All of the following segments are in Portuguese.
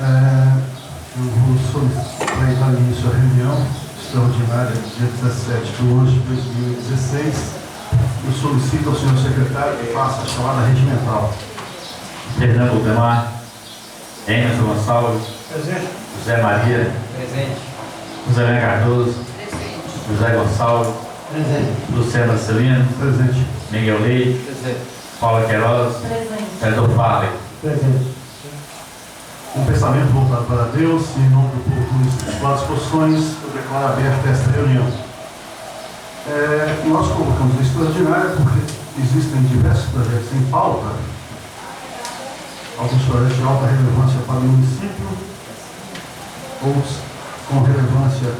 Eu vou solicitar início à reunião extraordinária, dia 17 de hoje de 2016. Eu solicito ao senhor secretário que faça a chamada regimental. Fernando Aldemar, Emerson Gonçalves, Presente. José Maria, Presente. José Cardoso, Presente. José Gonçalves, Presente. Luciano Marcelino, Presente. Miguel Leite, Presente. Paula Queiroz, Presente. Pedro Farley. Presente. Um pensamento voltado para Deus, em nome do povo municipal, as disposições, eu declaro aberta esta reunião. Nós colocamos a extraordinária porque existem diversos projetos em pauta, alguns projetos de alta relevância para o município, outros com relevância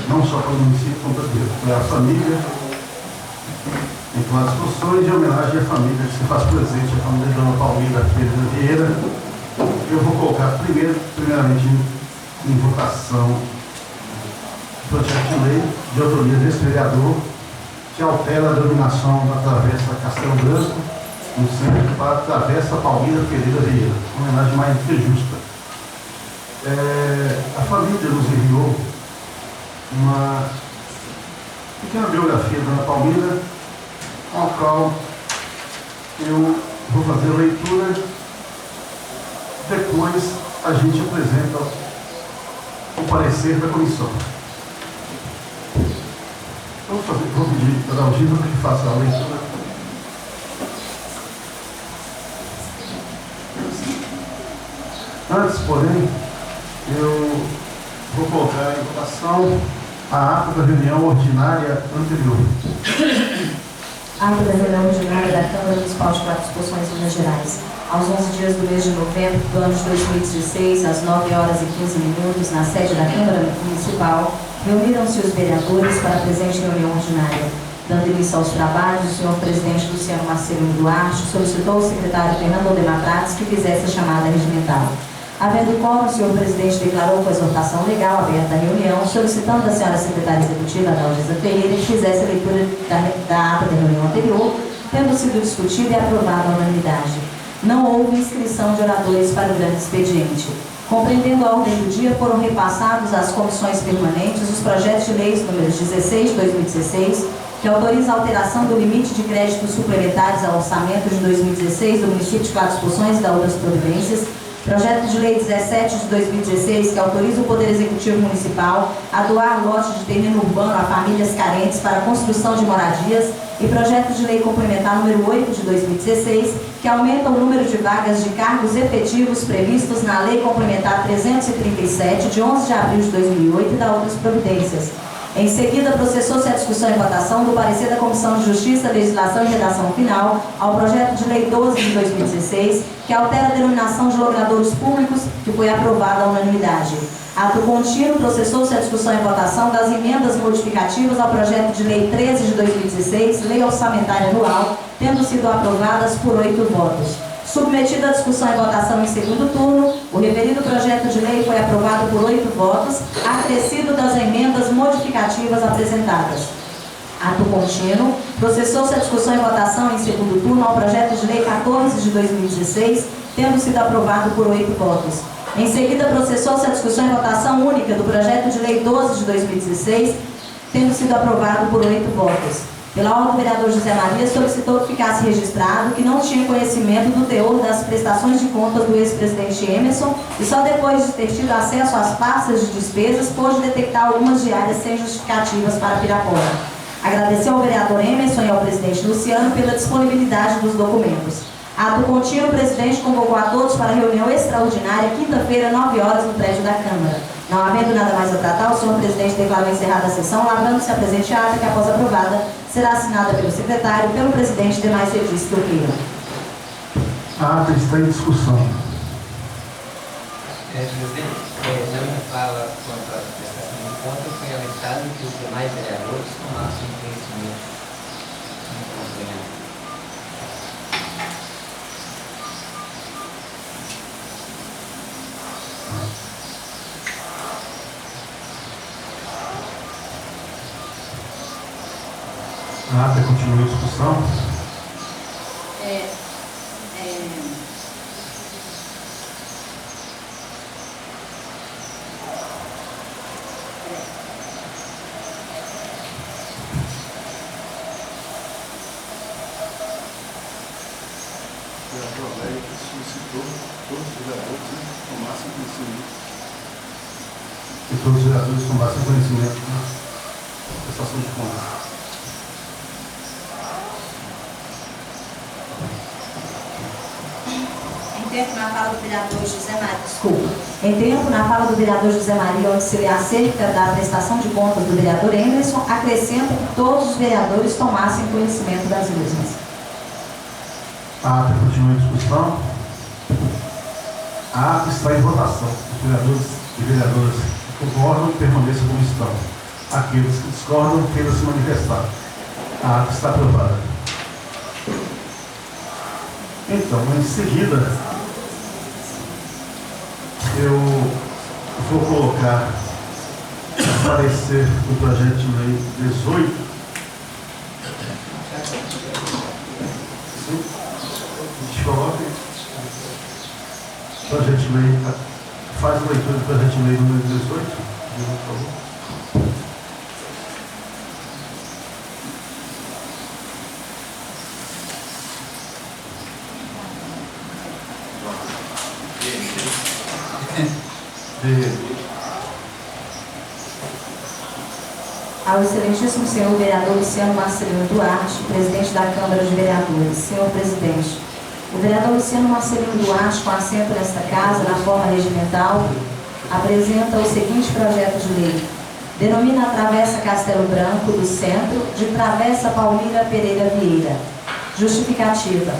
não só para o município, como para a família, em todas as discussões, de homenagem à família que se faz presente, a família de Dona Palmira Pereira Vieira. Eu vou colocar primeiramente em votação o projeto de lei de autoria desse vereador que altera a denominação da travessa Castelo Branco no centro para a travessa Palmira Pereira Vieira, uma homenagem mais do que justa. A família nos enviou uma pequena biografia da Dona Palmira, com a qual eu vou fazer a leitura. Depois a gente apresenta o parecer da comissão. Vou pedir para a Algina que faça a leitura. Antes, porém, eu vou colocar em votação a ata da reunião ordinária anterior. Ata da reunião ordinária da Câmara Municipal de Quatro Exposições Minas Gerais. Aos 11 dias do mês de novembro do ano de 2016, às 9 horas e 15 minutos, na sede da Câmara Municipal, reuniram-se os vereadores para a presente reunião ordinária. Dando início aos trabalhos, o senhor presidente Luciano Marcelino Duarte solicitou ao secretário Fernando Aldemar que fizesse a chamada regimental. Havendo quórum, o senhor presidente declarou com a exortação legal aberta a reunião, solicitando à senhora secretária executiva, Adalgisa Ferreira, que fizesse a leitura da ata da reunião anterior, tendo sido discutida e aprovada à unanimidade. Não houve inscrição de oradores para o grande expediente. Compreendendo a ordem do dia, foram repassados às comissões permanentes os projetos de leis números 16 de 2016, que autoriza a alteração do limite de créditos suplementares ao orçamento de 2016 do município de Quatro Exposições e da outras providências, projeto de lei 17 de 2016, que autoriza o Poder Executivo Municipal a doar lotes de terreno urbano a famílias carentes para a construção de moradias, e projeto de lei complementar número 8 de 2016, que aumenta o número de vagas de cargos efetivos previstos na Lei Complementar 337, de 11 de abril de 2008 e da outras providências. Em seguida, processou-se a discussão e votação do parecer da Comissão de Justiça, Legislação e Redação Final ao projeto de lei 12 de 2016, que altera a denominação de logradores públicos, que foi aprovada à unanimidade. Ato contínuo, processou-se a discussão e votação das emendas modificativas ao projeto de lei 13 de 2016, lei orçamentária anual, tendo sido aprovadas por 8 votos. Submetido à discussão e votação em segundo turno, o referido projeto de lei foi aprovado por 8 votos, acrescido das emendas modificativas apresentadas. Ato contínuo, processou-se a discussão e votação em segundo turno ao projeto de lei 14 de 2016, tendo sido aprovado por 8 votos. Em seguida, processou-se a discussão e votação única do projeto de lei 12 de 2016, tendo sido aprovado por 8 votos. Pela ordem do vereador José Maria, solicitou que ficasse registrado que não tinha conhecimento do teor das prestações de contas do ex-presidente Emerson e só depois de ter tido acesso às pastas de despesas pôde detectar algumas diárias sem justificativas para Pirapora. Agradeceu ao vereador Emerson e ao presidente Luciano pela disponibilidade dos documentos. Ato contínuo, o presidente convocou a todos para a reunião extraordinária, quinta-feira, 9 horas, no prédio da Câmara. Não havendo nada mais a tratar, o senhor presidente declarou encerrada a sessão, lavrando-se a presente ata, que após aprovada, será assinada pelo secretário, pelo presidente e demais serviços que o queiram. A ata está em discussão. Presidente, não me fala quanto à prestação de contas, foi alertado que os demais vereadores tomassem conhecimento. A ata continua em discussão. que todos os vereadores tomassem conhecimento da prestação de contas. Em tempo na fala do vereador José Maria, desculpa. Em tempo na fala do vereador José Maria, onde se lê acerca da prestação de contas do vereador Emerson, acrescenta que todos os vereadores tomassem conhecimento das mesmas. A ata continua em discussão. A ata está em votação. Os vereadores e vereadoras que concordam permaneçam como estão. Aqueles que discordam, queiram se manifestar. A ata está aprovada. Então, em seguida, eu vou colocar o parecer do projeto de lei 18. Sim? A gente coloca o projeto de lei, faz a leitura do projeto de lei número 18, por favor. Ao excelentíssimo senhor vereador Luciano Marcelino Duarte, presidente da Câmara de Vereadores. Senhor presidente, o vereador Luciano Marcelino Duarte, com assento nesta casa, na forma regimental, apresenta o seguinte projeto de lei. Denomina a Travessa Castelo Branco do Centro de Travessa Palmira Pereira Vieira. Justificativa.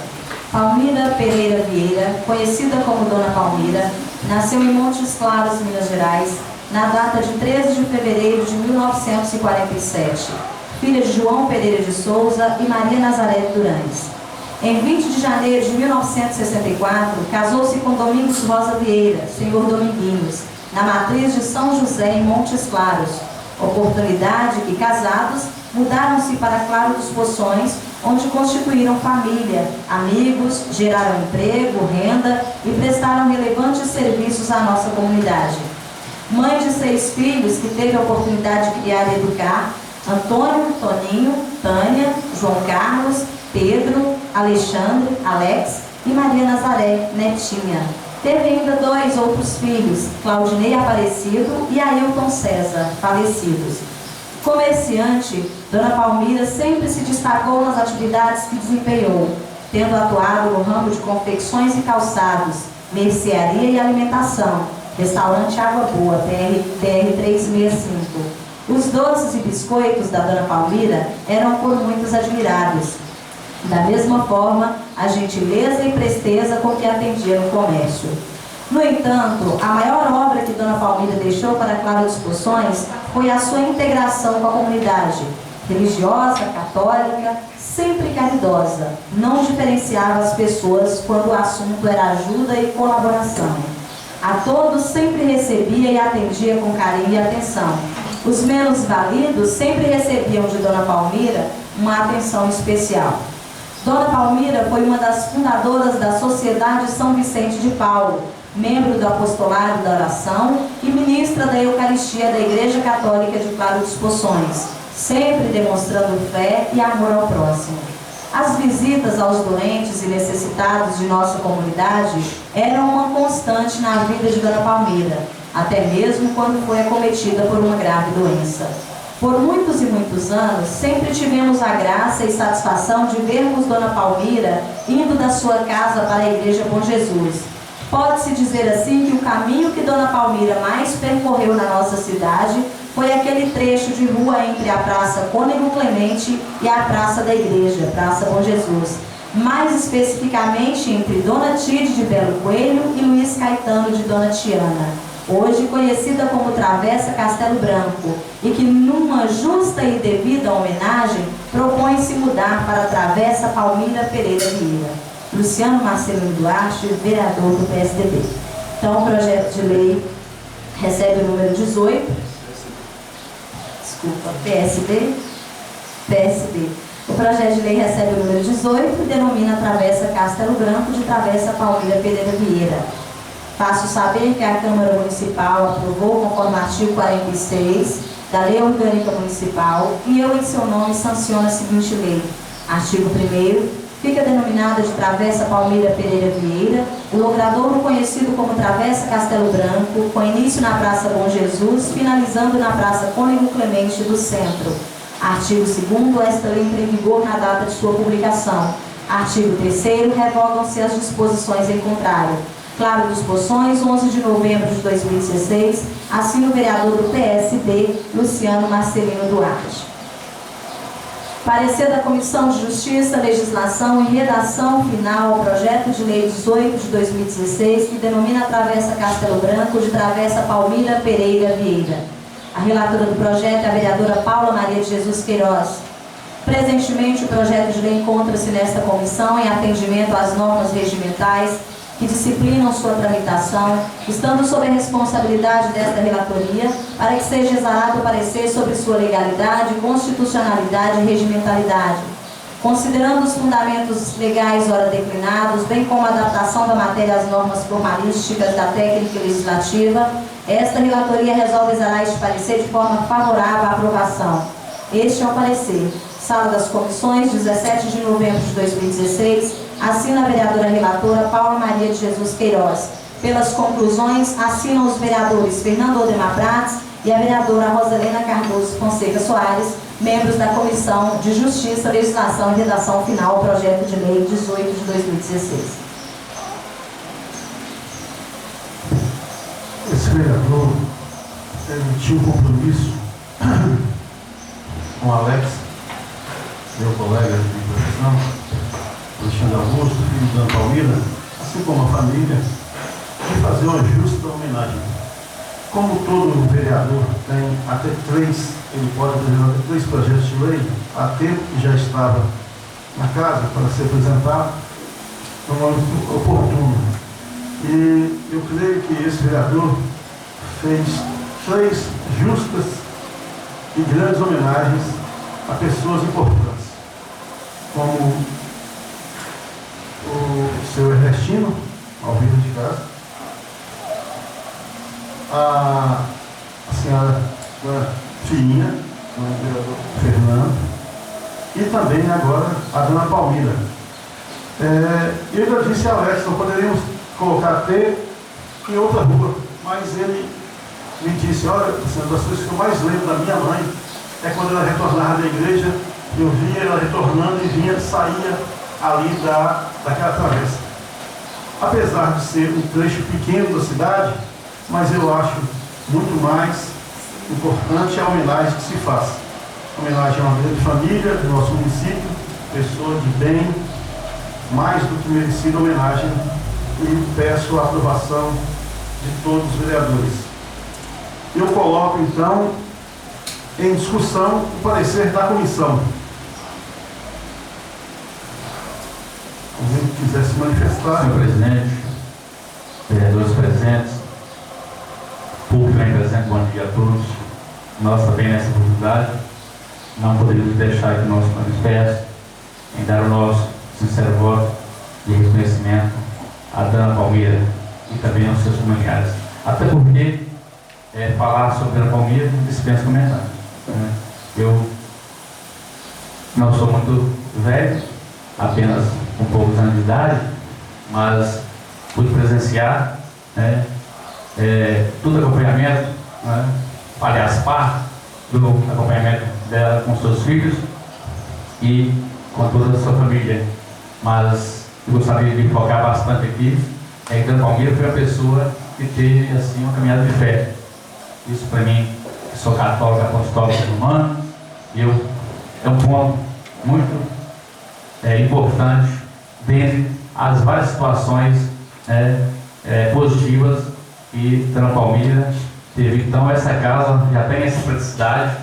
Palmira Pereira Vieira, conhecida como Dona Palmira, nasceu em Montes Claros, Minas Gerais, na data de 13 de fevereiro de 1947, filha de João Pereira de Souza e Maria Nazaré Durães. Em 20 de janeiro de 1964, casou-se com Domingos Rosa Vieira, senhor Dominguinhos, na matriz de São José, em Montes Claros, oportunidade que, casados, mudaram-se para Claro dos Poções, onde constituíram família, amigos, geraram emprego, renda e prestaram relevantes serviços à nossa comunidade. Mãe de 6 filhos que teve a oportunidade de criar e educar: Antônio, Toninho, Tânia, João Carlos, Pedro, Alexandre, Alex e Maria Nazaré, netinha. Teve ainda 2 outros filhos, Claudinei Aparecido e Ailton César, falecidos. Comerciante, Dona Palmira sempre se destacou nas atividades que desempenhou, tendo atuado no ramo de confecções e calçados, mercearia e alimentação, restaurante Água Boa, PR 365. Os doces e biscoitos da Dona Palmira eram por muitos admirados. Da mesma forma, a gentileza e presteza com que atendia no comércio. No entanto, a maior obra que Dona Palmira deixou para Claro dos Poções foi a sua integração com a comunidade. Religiosa, católica, sempre caridosa, não diferenciava as pessoas quando o assunto era ajuda e colaboração. A todos sempre recebia e atendia com carinho e atenção. Os menos validos sempre recebiam de Dona Palmira uma atenção especial. Dona Palmira foi uma das fundadoras da Sociedade São Vicente de Paulo, membro do Apostolado da Oração e ministra da Eucaristia da Igreja Católica de Claro dos Poções, sempre demonstrando fé e amor ao próximo. As visitas aos doentes e necessitados de nossa comunidade eram uma constante na vida de Dona Palmira, até mesmo quando foi acometida por uma grave doença. Por muitos e muitos anos, sempre tivemos a graça e satisfação de vermos Dona Palmira indo da sua casa para a Igreja Bom Jesus. Pode-se dizer assim que o caminho que Dona Palmira mais percorreu na nossa cidade foi aquele trecho de rua entre a Praça Cônego Clemente e a Praça da Igreja, Praça Bom Jesus. Mais especificamente entre Dona Tide de Belo Coelho e Luiz Caetano de Dona Tiana, hoje conhecida como Travessa Castelo Branco, e que numa justa e devida homenagem propõe-se mudar para a Travessa Palmira Pereira Vieira. Luciano Marcelino Duarte, vereador do PSDB. Então, o projeto de lei recebe o número 18. Desculpa, PSD. O projeto de lei recebe o número 18 e denomina a Travessa Castelo Branco de Travessa Palmira Pereira Vieira. Faço saber que a Câmara Municipal aprovou, conforme o artigo 46 da Lei Orgânica Municipal, e eu, em seu nome, sanciono a seguinte lei. Artigo 1º. fica denominada de Travessa Palmira Pereira Vieira, o logradouro conhecido como Travessa Castelo Branco, com início na Praça Bom Jesus, finalizando na Praça Cônego Clemente do Centro. Artigo 2º, esta lei entra em vigor na data de sua publicação. Artigo 3º, revogam-se as disposições em contrário. Claro dos Poções, 11 de novembro de 2016, assina o vereador do PSD, Luciano Marcelino Duarte. Parecer da Comissão de Justiça, Legislação e Redação final ao projeto de lei 18 de 2016, que denomina a Travessa Castelo Branco de Travessa Palmira Pereira Vieira. A relatora do projeto é a vereadora Paula Maria de Jesus Queiroz. Presentemente, o projeto de lei encontra-se nesta comissão em atendimento às normas regimentais que disciplinam sua tramitação, estando sob a responsabilidade desta relatoria, para que seja exarado o parecer sobre sua legalidade, constitucionalidade e regimentalidade. Considerando os fundamentos legais ora declinados, bem como a adaptação da matéria às normas formalísticas da técnica legislativa, esta relatoria resolve exarar este parecer de forma favorável à aprovação. Este é o parecer. Sala das Comissões, 17 de novembro de 2016, assina a vereadora relatora Paula Maria de Jesus Queiroz. Pelas conclusões, assinam os vereadores Fernando Odemar Prats e a vereadora Rosalena Cardoso Fonseca Soares, membros da Comissão de Justiça, Legislação e Redação final ao projeto de lei 18 de 2016. Esse vereador tinha um compromisso com o Alex, meu colega de profissão, Alexandre Augusto, filho de Ana Palmira, assim como a família, de fazer uma justa homenagem. Como todo vereador tem até ele pode apresentar até 3 projetos de lei, há tempo que já estava na casa para ser apresentado, no momento oportuno. E eu creio que esse vereador fez 3 justas e grandes homenagens a pessoas importantes, como o seu Ernestino, ao vivo de casa, a senhora filhinha, o vereador Fernando, e também agora a dona Palmira. Eu já disse a Alex, não poderíamos colocar até em outra rua, mas ele me disse, olha, uma das coisas que eu mais lembro da minha mãe é quando ela retornava da igreja, eu via ela retornando e saía ali daquela travessa. Apesar de ser um trecho pequeno da cidade, mas eu acho muito mais importante a homenagem que se faz. Homenagem a uma grande família do nosso município, pessoa de bem, mais do que merecida homenagem, e peço a aprovação de todos os vereadores. Eu coloco então em discussão o parecer da comissão. Alguém que quiser se manifestar. Senhor presidente, vereadores presentes, público aí presente, bom dia a todos. Nós também nessa oportunidade não poderíamos deixar aqui o nosso manifesto em dar o nosso sincero voto de reconhecimento à Dana Palmira e também aos seus familiares. Até porque falar sobre a Dana Palmira dispensa comentários. Eu não sou muito velho, apenas com poucos anos de idade, mas pude presenciar todo acompanhamento, aliás, parte do acompanhamento dela com seus filhos e com toda a sua família. Mas eu gostaria de focar bastante aqui, que Dana Palmira foi a pessoa que teve assim, uma caminhada de fé. Isso para mim, que sou católico, apostólico, romano, é um ponto muito importante dentre as várias situações positivas que Dana Palmira teve. Então essa casa já tem essa praticidade,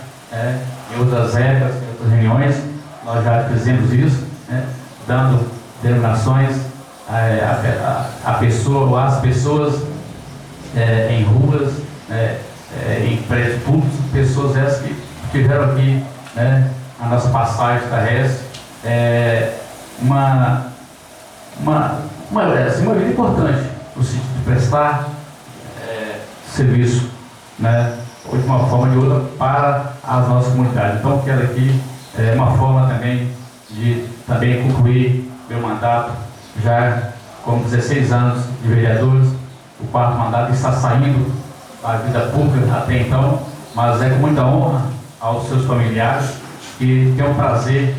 em outras épocas, em outras reuniões, nós já fizemos isso, dando denominações a pessoa ou às pessoas em ruas, em prédios públicos, pessoas essas que tiveram aqui a nossa passagem terrestre, uma vida importante no sentido de prestar serviço, ou de uma forma ou de outra, para as nossas comunidades. Então, quero aqui uma forma também de concluir meu mandato, já com 16 anos de vereador, o 4º mandato, está saindo da vida pública até então, mas é com muita honra aos seus familiares que tem o prazer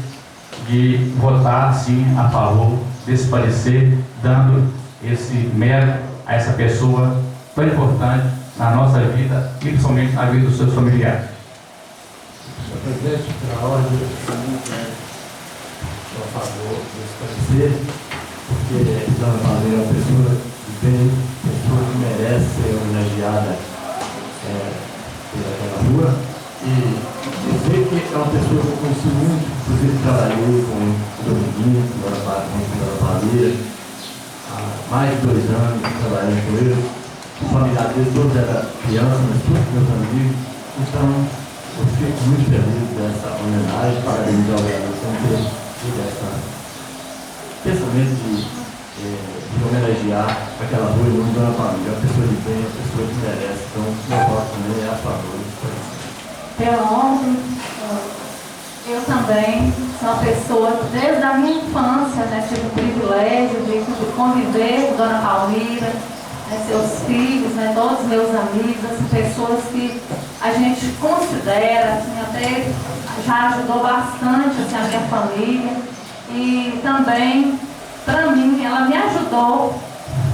de votar, sim, a favor desse parecer, dando esse mérito a essa pessoa tão importante na nossa vida e principalmente na vida dos seus familiares. Senhor presidente, pela ordem, sou a favor desse parecer, porque Dona Maria é uma pessoa de bem, pessoa que merece ser homenageada pelaquela rua, e dizer que é uma pessoa que eu conheci muito, inclusive trabalhei com o Dominguinho, com a Dona Maria, há mais de 2 anos trabalhei com ele. Os familiares dele todos eram crianças, mas todos meus amigos. Então, eu fiquei muito feliz dessa homenagem, parabenizar o vereador por ter tido esse pensamento de homenagear aquela rua em nome da família, uma pessoa de bem, uma pessoa que merece. Então, meu voto também é a favor disso. Pela ordem, eu também sou uma pessoa que desde a minha infância, né, tive o privilégio de conviver com Dona Palmira, seus filhos, né, todos os meus amigos, assim, pessoas que a gente considera, assim, até já ajudou bastante assim, a minha família. E também, para mim, ela me ajudou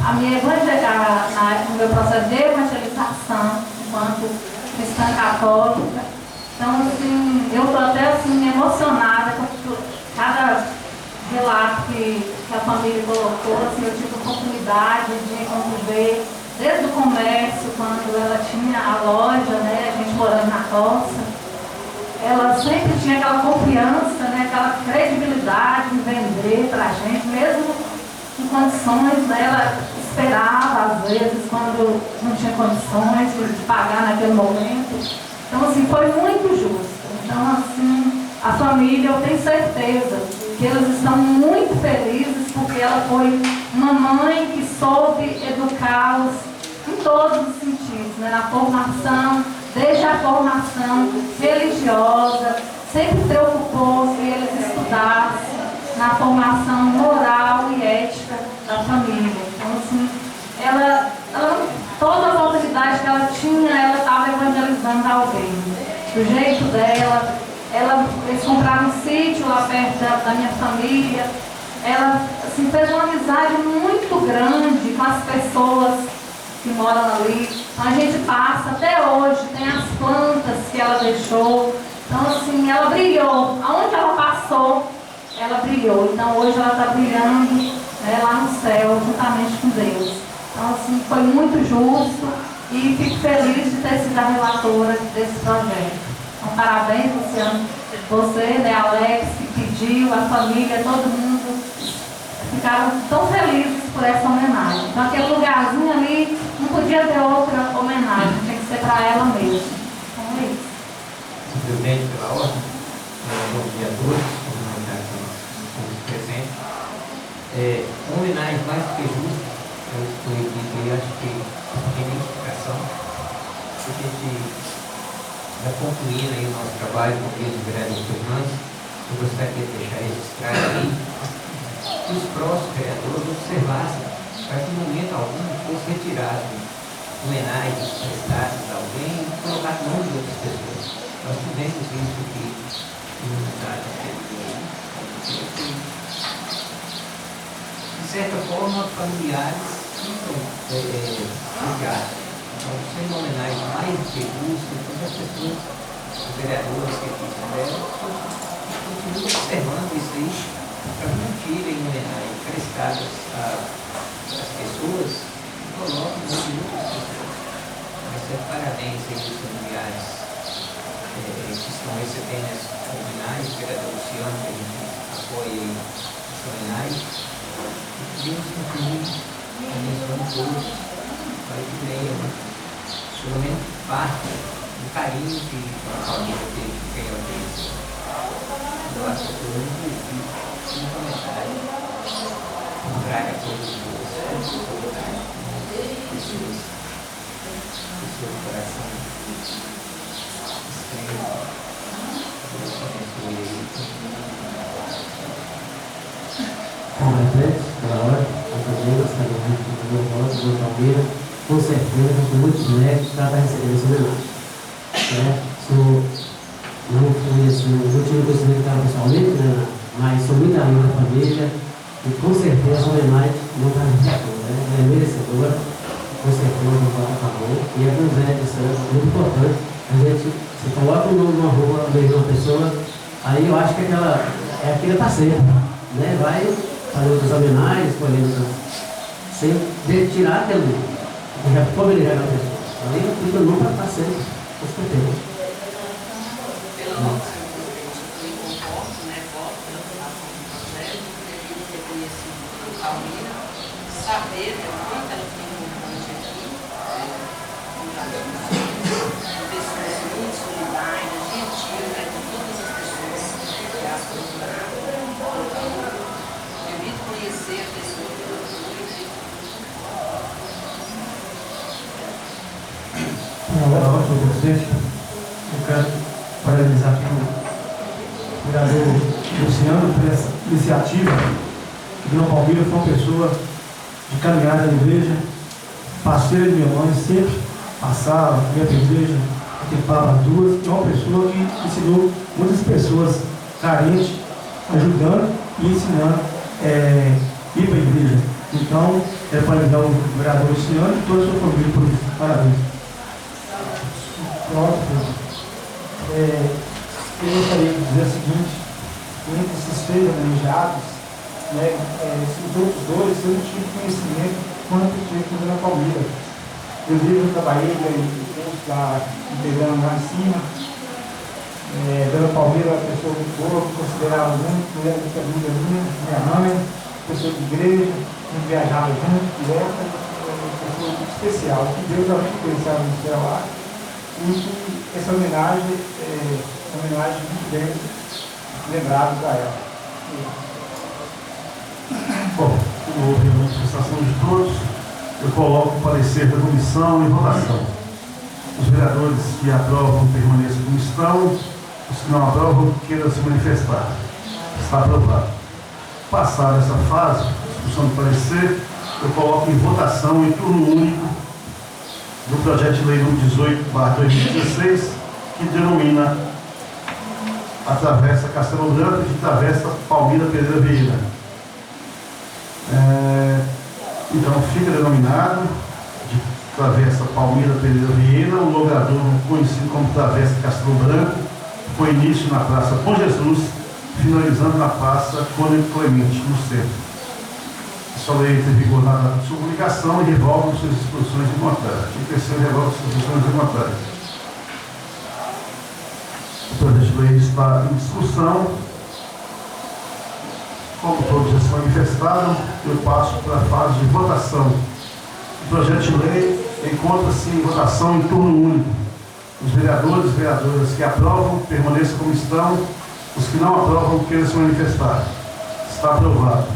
a me evangelizar no meu processo de evangelização enquanto cristã católica. Então, assim, eu estou até assim, emocionada com cada relato que a família colocou. Assim, eu tive a oportunidade de conviver desde o comércio, quando ela tinha a loja, né, a gente morando na roça. Ela sempre tinha aquela confiança, né, aquela credibilidade em vender para a gente, mesmo em condições, né, ela esperava, às vezes, quando não tinha condições de pagar naquele momento. Então, assim, foi muito justo. Então, assim, a família, eu tenho certeza que eles estão muito felizes porque ela foi uma mãe que soube educá-los em todos os sentidos, né? Na formação, desde a formação religiosa, sempre preocupou que eles estudassem na formação moral e ética da família. Então, assim, ela toda a oportunidade que ela tinha, ela estava evangelizando alguém. Do jeito dela, eles compraram um sítio lá perto da minha família. Ela assim, fez uma amizade muito grande com as pessoas que moram ali. A gente passa até hoje, tem as plantas que ela deixou. Então, assim, ela brilhou. Aonde ela passou, ela brilhou. Então, hoje ela está brilhando, né, lá no céu, juntamente com Deus. Então, assim, foi muito justo e fico feliz de ter sido a relatora desse projeto. Então, parabéns, Luciano, você, né, Alex, que pediu, a família, todo mundo ficaram tão felizes por essa homenagem. Então, aquele lugarzinho ali, não podia ter outra homenagem, tinha que ser para ela mesma. Então, é isso. Presidente, pela ordem, bom dia a todos, todos presentes. Uma homenagem mais do que justa. Eu acho que tem identificação. A gente vai concluindo aí o nosso trabalho com o vereador Fernandes. Eu gostaria de deixar registrado aí que os próximos vereadores observassem para que em momento algum fosse retirado homenagens prestadas a alguém e colocar nome de outras pessoas. Nós tivemos isso aqui em unidade anterior. De certa forma, familiares ficam ligados. Então, sendo uma homenagem mais do que justa, todas as pessoas, os vereadores que aqui estiveram, continuam observando isso aí, para que não tirem homenagens prestadas às pessoas e coloquem o nome de outras pessoas. Mas parabéns aí aos familiares que estão recebendo essa homenagem, o vereador Luciano, que a gente apoia essa homenagem. Deus continue abençoando todos, para que venham, pelo menos parte do carinho que a família teve que ganhou deles. Eu acho que eu não ouvi um comentário que traga todos os pessoas do coração estranho. Deus abençoe aí. completos, pela hora, a Deus, a Deus, a Palmeira, com certeza, com muitos méritos, para estar recebendo essa homenagem. Não tive conhecimento dela pessoalmente, né? Mas sou muito amigo da família e com certeza a homenagem não está merecedora, né? Ela é merecedora, com certeza não falta a favor. E é um velho de santo, muito importante. A gente se coloca numa rua no meio de uma pessoa, aí eu acho que aquilo está certo, né? Vai fazer outras homenagens, escolhendo sem tirar aquele que já ficou homenageado a pessoa. Aí fica nunca está certo, com certeza. Pelo nosso comporto, né, voto pela aprovação do projeto, devido ter conhecido a Palmeira, saber o quanto ela foi importante aqui, pessoas muito solidárias, gentil, né, com todas as pessoas que as procuraram. Então, devido conhecer a pessoa que ela foi. Agora, senhor presidente, eu quero parabenizar aqui o vereador Luciano por essa iniciativa. O Dona Palmeira foi uma pessoa de caminhada na igreja, parceira de minha mãe, sempre passava, ia para a igreja, limpava as duas, e é uma pessoa que ensinou muitas pessoas carentes, ajudando e ensinando a ir para a igreja. Então, quero parabenizar o vereador Luciano e toda a sua família por isso. Parabéns. Pronto, eu gostaria de dizer o seguinte, entre esses três homenageados, né, os outros dois, eu não tive conhecimento quanto eu tive com a Dona Palmeira. Eu vivo na Bahia e lá integrando lá em cima. Dona Palmeira é uma pessoa muito boa, considerava muito, mulher muito amiga minha mãe, pessoa de igreja, não viajava junto, direto, uma pessoa muito especial. Que Deus realmente conheceu no céu lá. E que essa homenagem é uma homenagem muito bem lembrada para ela. Bom, como houve a manifestação de todos, eu coloco o parecer da comissão em votação. Os vereadores que aprovam permaneçam como estão, os que não aprovam queiram se manifestar. Está aprovado. Passada essa fase, discussão do parecer, eu coloco em votação em turno único do projeto de lei número 18/2016, que denomina a Travessa Castelo Branco de Travessa Palmira Pereira Vieira. Então, fica denominado de Travessa Palmira Pereira Vieira, o logrador conhecido como Travessa Castelo Branco, com início na Praça Bom Jesus, finalizando na Praça Cônego Clemente, no centro. Essa lei tem vigor na data de sua publicação e revoga suas disposições imobiliárias. Em terceiro, revoga suas disposições imobiliárias. O projeto de lei está em discussão. Como todos já se manifestaram, eu passo para a fase de votação. O projeto de lei encontra-se em votação em turno único. Os vereadores e vereadoras que aprovam permaneçam como estão. Os que não aprovam queiram se manifestar. Está aprovado.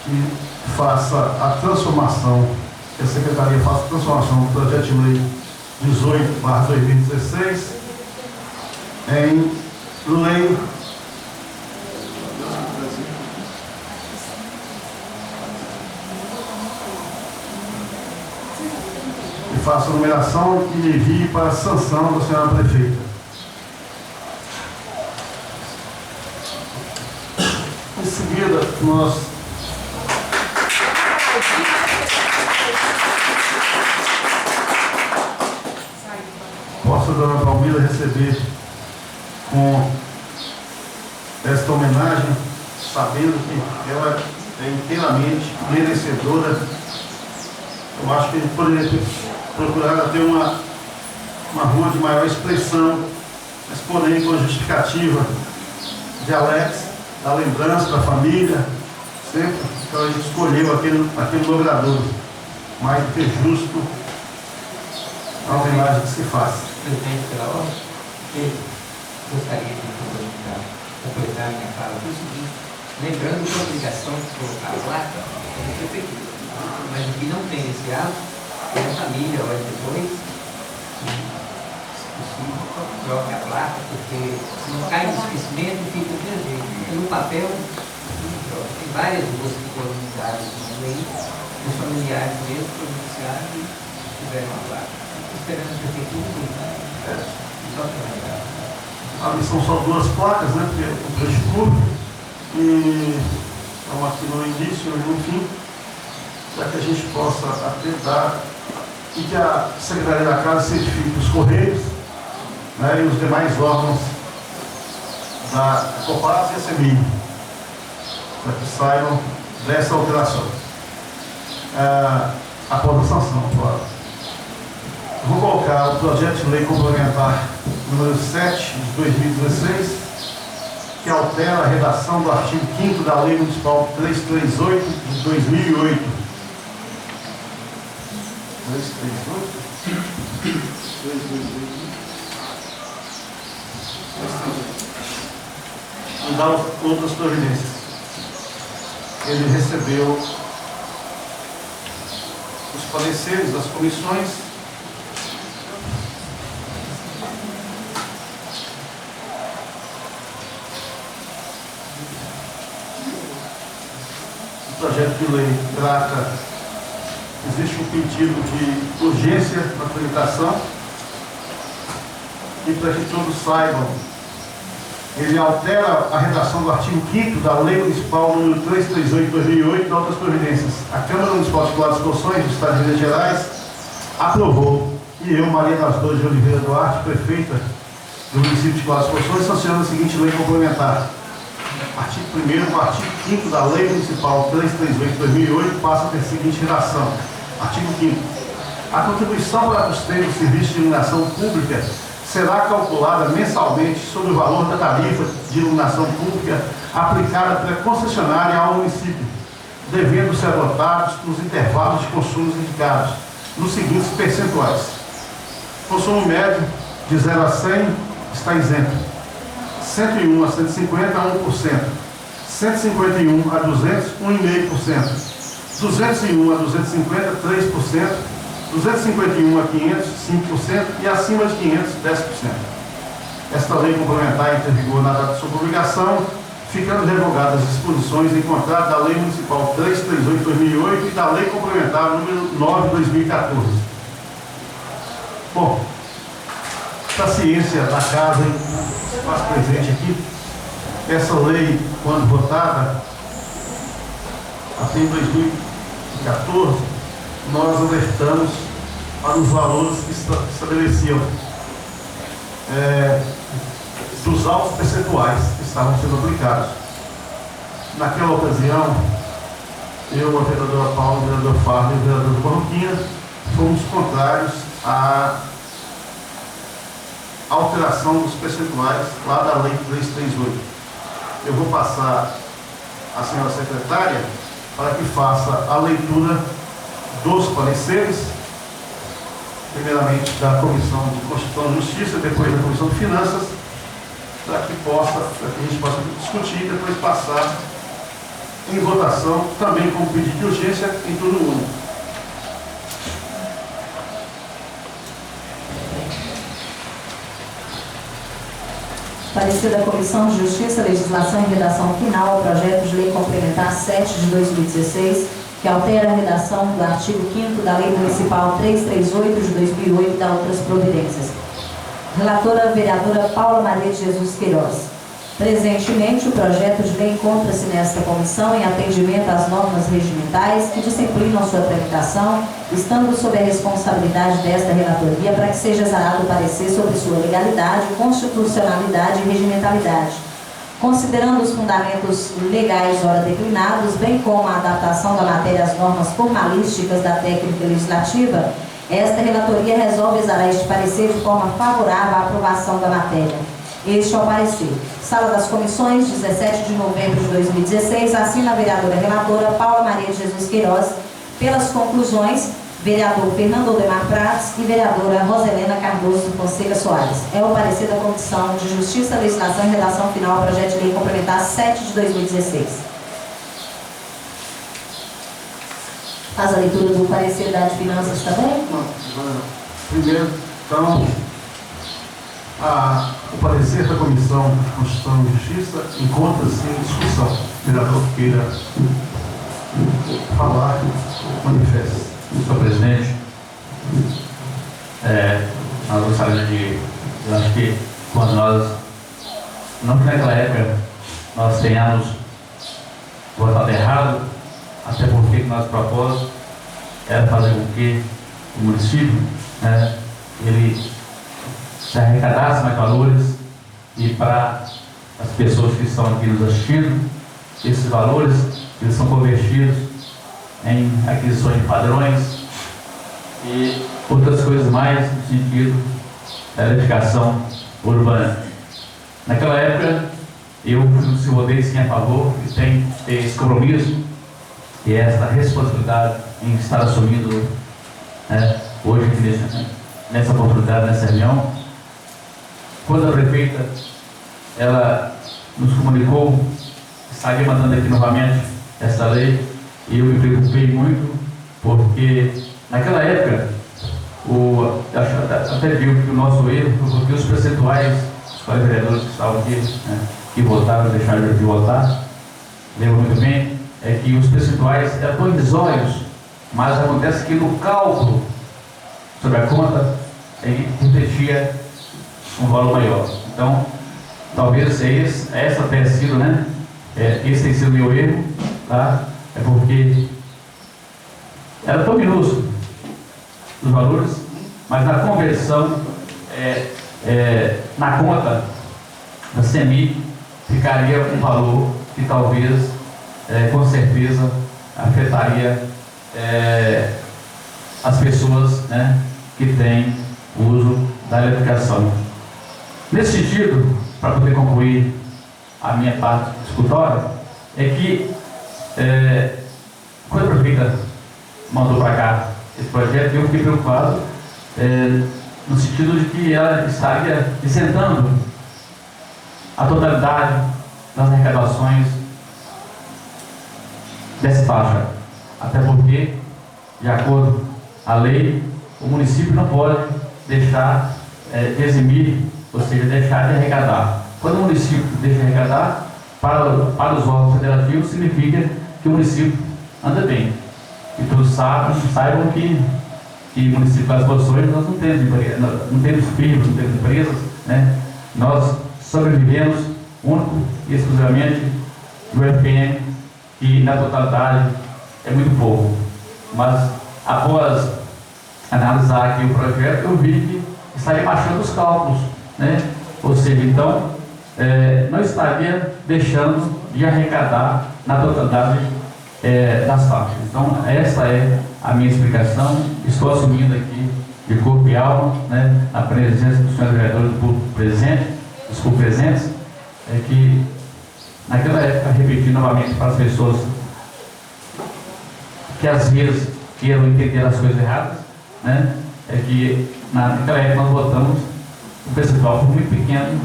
Que faça a transformação, que a Secretaria faça a transformação do projeto de lei 18/2016 em lei e faça a numeração e envie para a sanção da senhora prefeita. Em seguida, nós posso a Dona Palmeira receber com esta homenagem, sabendo que ela é inteiramente merecedora. Eu acho que a gente poderia ter procurado ter uma rua de maior expressão, mas porém com a justificativa de Alex, da lembrança da família, sempre. Então a gente escolheu aquele logrador, mais do que justo a homenagem que se faz. Presidente, pela ordem, eu gostaria de completar minha fala com o seguinte, lembrando que a obrigação de colocar a placa é da prefeitura, mas o que não tem esse ato é a família, olha depois, se possível, troque a placa, porque se não cai no esquecimento, fica do mesmo jeito. No papel, não troca. várias ruas que foram usadas na lei, os familiares mesmo pronunciaram e tiveram a placa. Estou esperando a prefeitura, só para Ali são só 2 placas, né? Porque é um trecho curto e estão aqui no início e no fim, para que a gente possa atentar e que a Secretaria da Casa certifique os Correios, né, e os demais órgãos da Copasa e a CEMIG, para que saibam dessa alteração. Após a sanção, claro. Vou colocar o projeto de lei complementar número 7 de 2016, que altera a redação do artigo 5º da Lei Municipal 338 de 2008. 338? E dá outras providências. Ele recebeu os pareceres das comissões o projeto de lei trata, existe um pedido de urgência na tramitação e para que todos saibam, ele altera a redação do artigo 5º da Lei Municipal número 338 de 2008 e outras providências. A Câmara Municipal de Cláudio Discussões do Estado de Minas Gerais aprovou, e eu, Maria das Dores de Oliveira Duarte, prefeita do município de Cláudio Discussões, sancionando a seguinte lei complementar. Artigo 1º, o artigo 5º da Lei Municipal 338 de 2008 passa a ter a seguinte redação. Artigo 5º. A contribuição para custeio do serviço de iluminação pública será calculada mensalmente sobre o valor da tarifa de iluminação pública aplicada pela concessionária ao município, devendo ser adotados nos intervalos de consumos indicados, nos seguintes percentuais. Consumo médio de 0 a 100 está isento. 101 a 150, 1%. 151 a 200, 1,5%. 201 a 250, 3%. 251 a 500, 5%, e acima de 500, 10%. Esta lei complementar entra em vigor na data de sua publicação, ficando revogadas as disposições encontradas da Lei Municipal 338 de 2008 e da Lei Complementar número 9 de 2014. Bom, para a ciência da casa, faz presente aqui, essa lei, quando votada, até em 2014, nós alertamos para os valores que estabeleciam dos altos percentuais que estavam sendo aplicados. Naquela ocasião, eu, a vereadora Paula, o vereador Fábio e o vereador Barroquinha fomos contrários à alteração dos percentuais lá da Lei 338. Eu vou passar à senhora secretária para que faça a leitura dos pareceres, primeiramente da Comissão de Constituição e Justiça, depois da Comissão de Finanças, para que a gente possa discutir e depois passar em votação, também com pedido de urgência em turno único. Parecer da Comissão de Justiça, Legislação e Redação Final ao projeto de lei complementar 7 de 2016, que altera a redação do artigo 5º da Lei Municipal 338 de 2008 e da outras providências. Relatora, vereadora Paula Maria de Jesus Queiroz. Presentemente, o projeto de lei encontra-se nesta comissão em atendimento às normas regimentais que disciplinam sua tramitação, estando sob a responsabilidade desta relatoria para que seja exarado o parecer sobre sua legalidade, constitucionalidade e regimentalidade. Considerando os fundamentos legais ora declinados, bem como a adaptação da matéria às normas formalísticas da técnica legislativa, esta relatoria resolve exarar este parecer de forma favorável à aprovação da matéria. Este é o parecer. Sala das Comissões, 17 de novembro de 2016, assina a vereadora relatora Paula Maria de Jesus Queiroz. Pelas conclusões, vereador Fernando Aldemar Prates e vereadora Roselena Cardoso Fonseca Soares. É o parecer da Comissão de Justiça, Legislação e Redação Final ao projeto de lei complementar 7 de 2016. Faz a leitura do parecer da de Finanças também? Não, primeiro, então, O parecer da Comissão de Constituição e Justiça encontra-se em discussão. O vereador queira falar, manifeste. Senhor presidente, nós gostaríamos eu acho que quando nós, não que naquela época nós tenhamos votado errado, até porque nosso propósito era fazer com que o município, ele se arrecadasse mais valores e para as pessoas que estão aqui nos assistindo, esses valores eles são convertidos em aquisições de padrões e outras coisas mais no sentido da edificação urbana. Naquela época, eu se votei sim a favor e tenho esse compromisso e essa responsabilidade em estar assumindo hoje aqui nessa oportunidade, nessa reunião. Quando a prefeita ela nos comunicou que estaria mandando aqui novamente essa lei, e eu me preocupei muito, porque naquela época até viu que o nosso erro foi porque os percentuais, os colegas vereadores que estavam aqui, que votaram, deixaram de votar, lembro muito bem, é que os percentuais eram tão irrisórios, mas acontece que no cálculo sobre a conta ele repetia um valor maior. Então, talvez essa tenha sido, esse tem sido o meu erro, tá? É porque era tão minúsculo os valores, mas na conversão, na conta da CEMIG, ficaria um valor que talvez, com certeza, afetaria as pessoas que têm uso da eletrificação. Nesse sentido, para poder concluir a minha parte discutória, é que quando a prefeita mandou para cá esse projeto, eu fiquei preocupado no sentido de que ela estaria isentando a totalidade das arrecadações dessa taxa, até porque, de acordo com a lei, o município não pode deixar de eximir, ou seja, deixar de arrecadar. Quando o município deixa de arrecadar, para os órgãos federativos, significa que o município anda bem. E todos saibam que município das posições nós não temos firmas, não temos empresas, Nós sobrevivemos único e exclusivamente do FPM, que na totalidade é muito pouco. Mas após analisar aqui o projeto, eu vi que estaria baixando os cálculos, Ou seja, então, não estaria deixando de arrecadar na totalidade das taxas. Então, essa é a minha explicação. Estou assumindo aqui de corpo e alma, na presença dos senhores vereadores do público presente, dos presentes, que naquela época, repetir novamente para as pessoas que às vezes queiram entender as coisas erradas, é que naquela época nós votamos um percentual muito pequeno,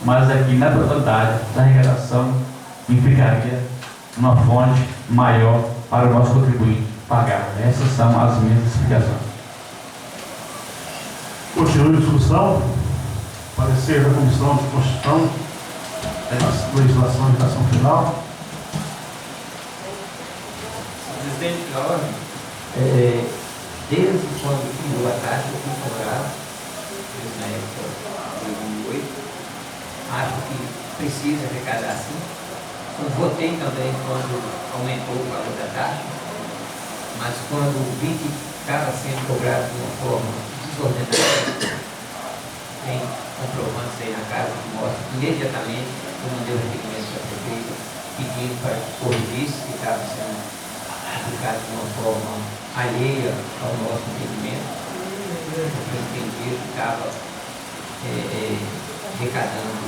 mas aqui na totalidade da arrecadação implicaria uma fonte maior para o nosso contribuinte pagar. Essas são as minhas explicações. Continua a discussão. Parecer da Comissão de Constituição, Legislação e Educação Final. Presidente da ordem, desde quando criou a taxa, eu fui favorável, desde na época de 2008, acho que precisa arrecadar sim. Eu votei também quando aumentou o valor da taxa, mas quando vi que estava sendo cobrado de uma forma desordenada, tem comprovantes aí na casa que mostra que imediatamente eu mandei o requerimento para a prefeita pedindo para corrigir se estava sendo aplicado de uma forma alheia ao nosso entendimento, porque eu entendia que estava arrecadando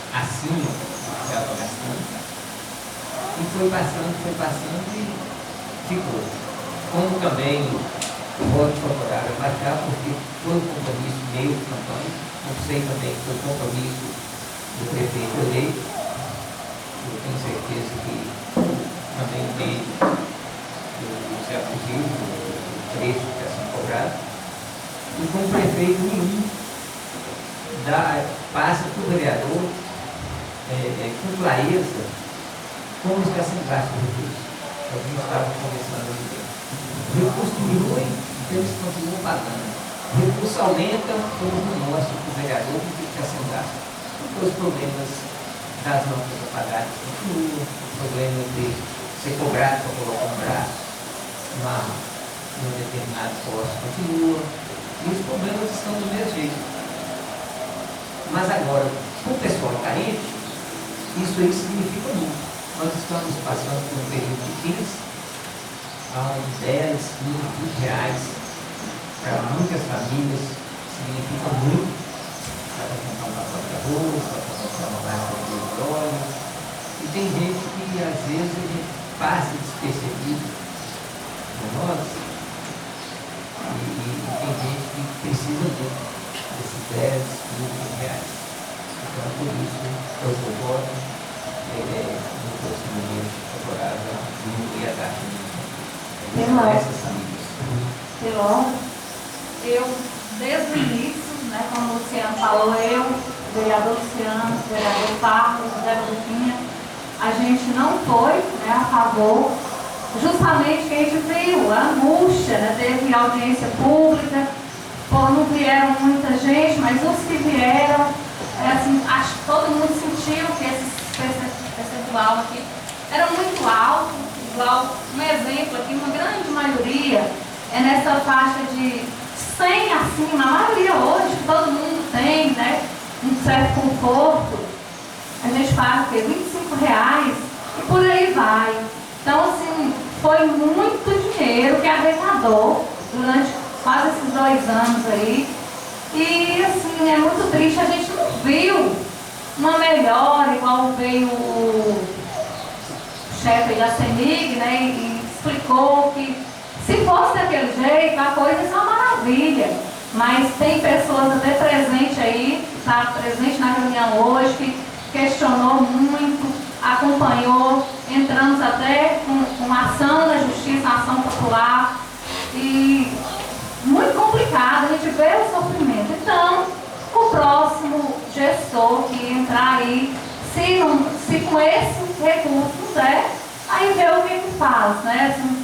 acima do que estava gastando. E foi passando e ficou. Como também o voto favorável a baixar, porque foi um compromisso meio de campanha, não sei também que foi um compromisso do prefeito eleito. Eu tenho certeza que também entende se é possível o preço que está sendo cobrado. E com o prefeito nenhum passa para o vereador com clareza como está sendo gasto o recurso. A gente estava conversando ali. O recurso diminui, então eles continuam pagando. O recurso aumenta, como mostra para o vereador o que está sendo gasto. Porque os problemas das notas apagadas continuam, o problema de ser cobrado para colocar um braço num determinado posto continua, e os problemas estão do mesmo jeito. Mas agora, para o pessoal carente, isso aí significa muito. Nós estamos passando por um período de crise, onde 10, 15, 20 reais para muitas famílias significa muito. Para comprar um pacote de arroz, para comprar uma marca de óleo. E tem gente que às vezes a gente passa despercebido por nós, e tem gente que precisa muito desses 10, 15 reais. Então, por isso, eu voto no próximo momento favorável a diminuir a taxa para essas famílias. Eu, desde o início, né, como o Luciano falou, eu, o vereador Luciano, o vereador Paco, o Zé Luquinha, a gente não foi, né, a favor, justamente que a gente viu a angústia, né, teve audiência pública, não vieram muita gente, mas os que vieram, assim, acho que todo mundo sentiu que esse percentual aqui era muito alto, igual um exemplo aqui, uma grande maioria é nessa faixa de 100 acima, a maioria hoje, todo mundo tem, né, um certo conforto, a gente paga o quê? R$25 e por aí vai. Então, assim, foi muito dinheiro que arrecadou durante quase esses 2 anos aí. E, assim, é muito triste, a gente não viu uma melhora, igual veio o chefe da CEMIG, né, e explicou que se fosse daquele jeito, a coisa é uma maravilha. Mas tem pessoas até presentes aí, está presente na reunião hoje, que questionou muito, acompanhou, entramos até com ação da justiça, ação popular, e muito complicado, a gente vê o sofrimento. Então, o próximo gestor que entrar aí, se com esse recurso não der, aí vê o que faz, né? Assim,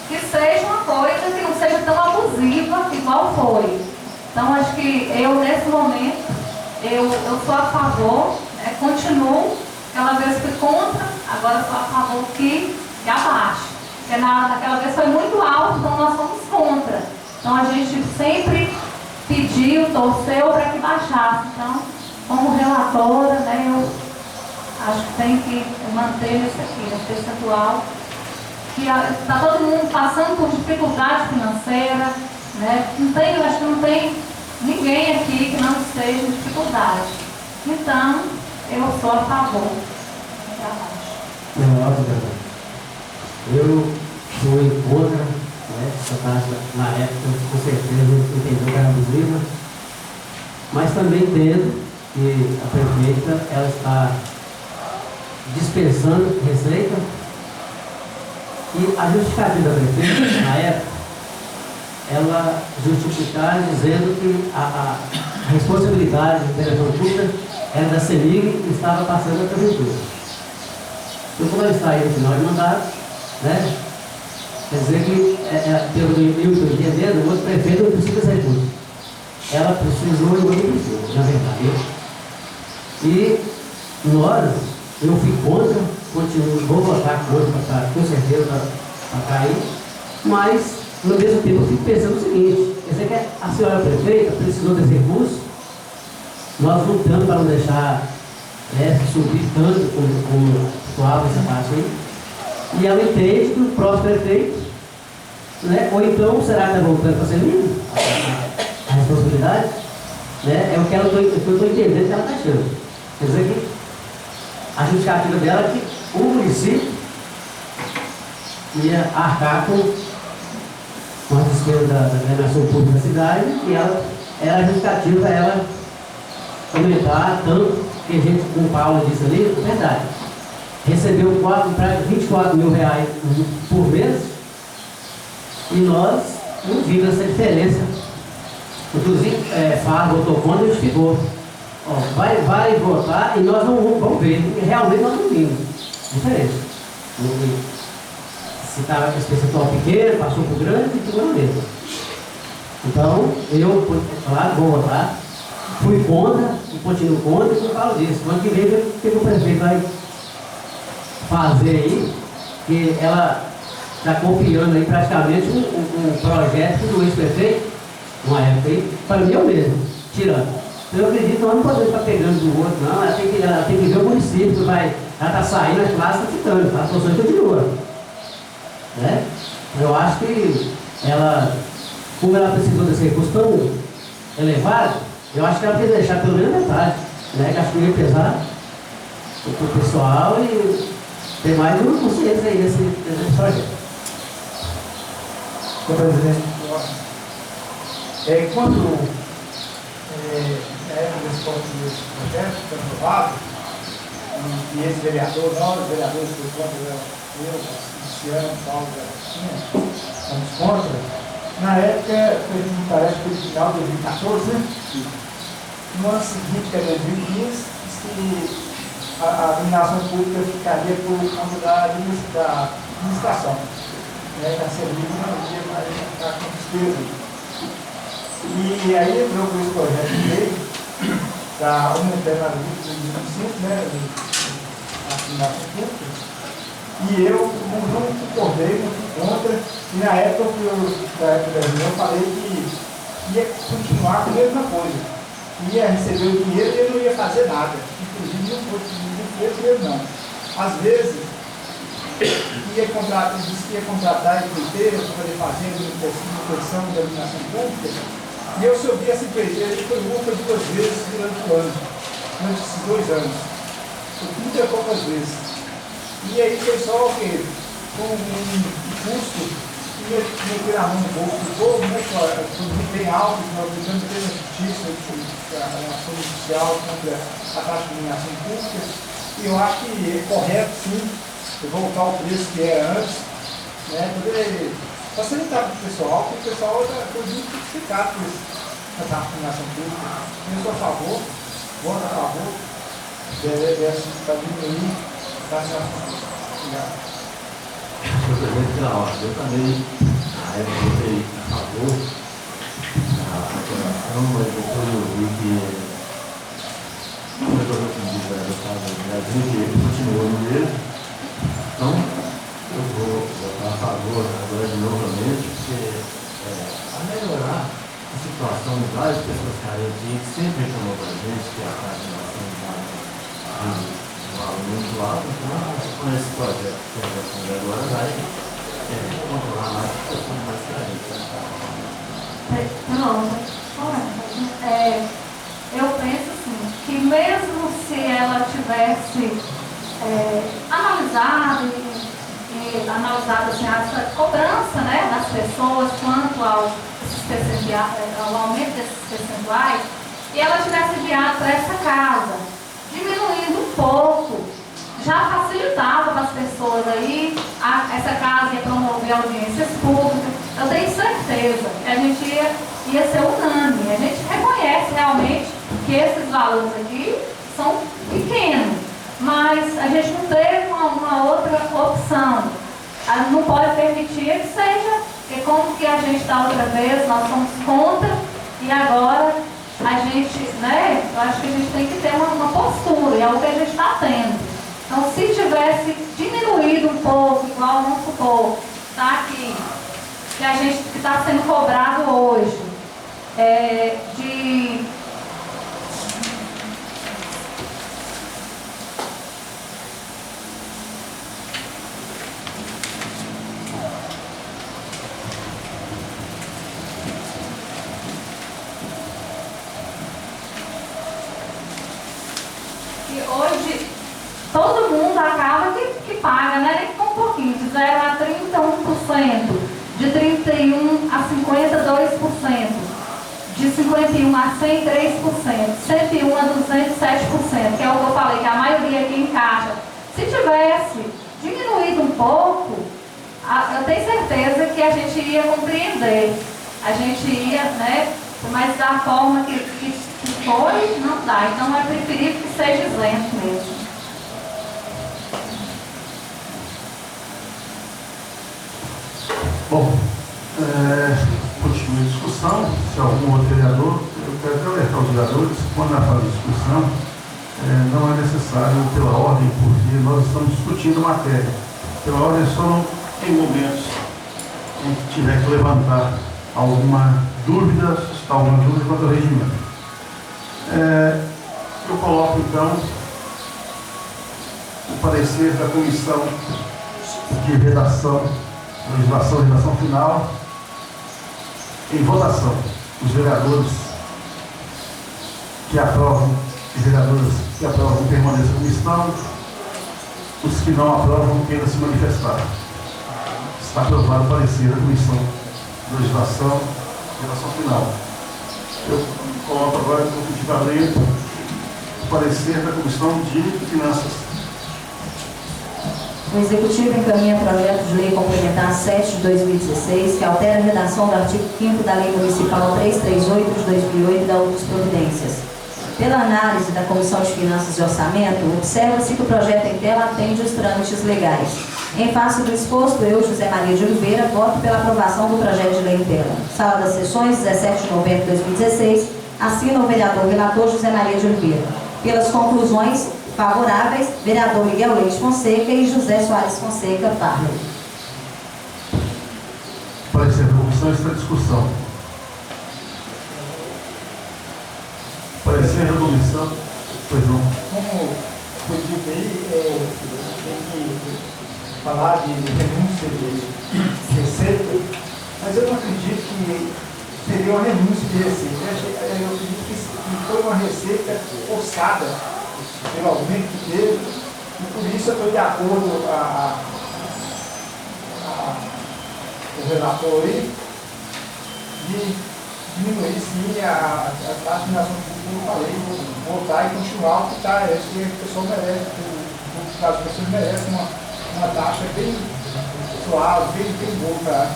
que seja uma coisa que não seja tão abusiva igual foi. Então, acho que eu, nesse momento, eu sou a favor, né, continuo, aquela vez fui contra, agora sou a favor que abaixe. Porque naquela vez foi muito alto, então nós somos contra. Então a gente sempre pediu, torceu para que baixasse. Então, como relatora, né, eu acho que tem que manter isso aqui, esse percentual. Que está todo mundo passando por dificuldade financeira, né? Eu acho que não tem ninguém aqui que não esteja em dificuldade. Então, eu sou a favor. Eu fui contra, né, essa taxa na época, com certeza entendeu que era abusiva, mas também entendo que a prefeita ela está dispensando receita, e a justificativa da prefeita, na época, ela justificava dizendo que a responsabilidade da direção pública era da CEMIG e estava passando a prefeitura. Então, como ela está aí no final de mandato, né, quer dizer que, pelo Milton Dia mesmo, o outro prefeito não precisa desse recurso. Ela precisou e não precisa, na verdade. E eu fui contra, continuo, vou votar contra, com certeza, para cair, mas, no mesmo tempo, eu fico pensando o seguinte: quer dizer que a senhora prefeita precisou desse recurso, nós lutamos para não deixar subir tanto como atuava essa parte aí, e ela entende que o próximo prefeito, né, ou então, será que está voltando para ser livre? A responsabilidade, né, é o que eu estou entendendo que ela está achando. Quer dizer que a justificativa dela é que o município ia arcar com as despesas da agremiação pública da cidade, e ela era a justificativa para ela aumentar tanto, que a gente, como o Paulo disse ali, é verdade, recebeu 24 mil reais por mês, e nós não vimos essa diferença Inclusive, votou contra e justificou. Ó, vai votar e nós não vamos ver. Realmente nós não vimos. Diferente. Se estava com esse percentual pequeno, passou por grande e ficou na mesma. Então, eu, claro, vou votar. Fui contra e continuo contra e por causa disso. Ano que vem, o que o prefeito vai fazer aí? Que ela está confiando aí praticamente um projeto do ex-prefeito, uma época aí, para mim eu mesmo, tirando. Então eu acredito que nós não podemos ficar pegando do outro, não. Ela tem que ver o município que ela está saindo, a classe está ficando, a situação continua. Né? Eu acho que ela, como ela precisou desse recurso tão elevado, eu acho que ela tem que deixar pelo menos metade, né? Que acho que ia pesar o pessoal e ter mais uma consciência aí desse projeto. Senhor presidente, quando na época desse projeto foi aprovado, e esse vereador, nós, os vereadores que foi contra, eu, Luciano, Paulo, Garotinha, estamos contra. Na época, me parece que foi no final de 2014, né? No ano seguinte, que é 2015, que a iluminação pública ficaria por conta da administração. Da serviço não ia mais ficar com despesa. E aí entrou com esse projeto de lei da aumentando a vida do município, né? A iluminação pública. E eu não concordei, não fui contra. E na época eu falei que ia continuar com a mesma coisa. Ia receber o dinheiro e ele não ia fazer nada. Inclusive não fez mesmo não. Às vezes, disse que ia contratar a empreiteira para poder fazer a inspeção da iluminação pública. E eu soube essa empreiteira, ele foi multa 2 vezes durante o ano, durante esses 2 anos. Foi 30 e poucas vezes. E aí foi só o quê? Com um custo que ia meter a mão no bolso do povo, né? Tudo bem alto, nós tentamos ter a justiça, a ação judicial contra a taxa de iluminação pública. E eu acho que é correto, sim, voltar ao preço que era antes, né? Poder facilitar para o pessoal, porque o pessoal está muito justificado por isso, a taxa de iluminação pública. Eu sou a favor, voto a favor, para diminuir a taxa de iluminação pública. Obrigado. Senhor presidente, eu também, na época, votei a favor da aprovação, mas depois eu vi que, como eu estou defendido a gente continuou no mesmo. Então, eu vou votar a favor agora de novamente, porque a melhorar a situação de várias pessoas carentes que sempre reclamou para a gente que a taxa de vacinação de um valor muito alto. Então, com esse projeto que a gente agora vai controlar mais as pessoas mais carentes. Eu penso assim, que mesmo se ela tivesse analisado assim, essa cobrança, né, das pessoas quanto ao aumento desses percentuais, e ela tivesse enviado para essa casa, diminuindo um pouco, já facilitava para as pessoas aí, essa casa ia promover audiências públicas. Eu tenho certeza que a gente ia ser unânime. A gente reconhece realmente que esses valores aqui são pequenos, mas a gente não teve uma outra opção. Não pode permitir que seja, porque como que a gente da outra vez, nós somos contra, e agora a gente, né, eu acho que a gente tem que ter uma postura, e é o que a gente está tendo. Então, se tivesse diminuído um pouco, igual vamos supor, tá aqui, que a gente está sendo cobrado hoje, hoje todo mundo acaba que paga, né? Nem com um pouquinho, de 0 a 31%, de 31 a 52%, de 51 a 100, 3%, 101 a 207%, que é o que eu falei, que a maioria aqui encaixa. Se tivesse diminuído um pouco, eu tenho certeza que a gente ia compreender, a gente ia, né, Mas da forma que foi, não dá. Então é preferível que seja isento mesmo. Bom, continue a discussão. Se algum outro vereador, eu quero até alertar os vereadores, quando na fase de discussão, não é necessário pela ordem, porque nós estamos discutindo matéria. Pela ordem só em momentos em que tiver que levantar alguma dúvida, suscitar alguma dúvida quanto ao regimento. Eu coloco então o parecer da comissão de redação, redação final, em votação. Os vereadores que aprovam e vereadoras que aprovam permaneçam como estão. Os que não aprovam queiram se manifestar. Está aprovado o parecer da comissão de legislação e redação final. Eu coloco agora que eu vou pedir para ler o parecer da comissão de finanças. O Executivo encaminha projeto de lei complementar 7 de 2016, que altera a redação do artigo 5º da Lei Municipal 338 de 2008 e da outras providências. Pela análise da Comissão de Finanças e Orçamento, observa-se que o projeto em tela atende os trâmites legais. Em face do exposto, eu, José Maria de Oliveira, voto pela aprovação do projeto de lei em tela. Sala das Sessões, 17 de novembro de 2016, assina o vereador relator José Maria de Oliveira. Pelas conclusões favoráveis, vereador Miguel Leite Fonseca e José Soares Fonseca, Farley. Parecer da comissão está em discussão. Parecer da comissão. Pois não. Como foi dito aí, tem que falar de renúncia de receita, mas eu não acredito que seria uma renúncia de receita. Eu acredito que foi uma receita forçada pelo aumento que teve, e por isso eu estou de acordo o relator aí, de diminuir sim a taxa de nação pública, como eu falei, voltar e continuar o que está, acho que a pessoa merece, no caso, as pessoas merecem uma taxa bem suave, bem boa, para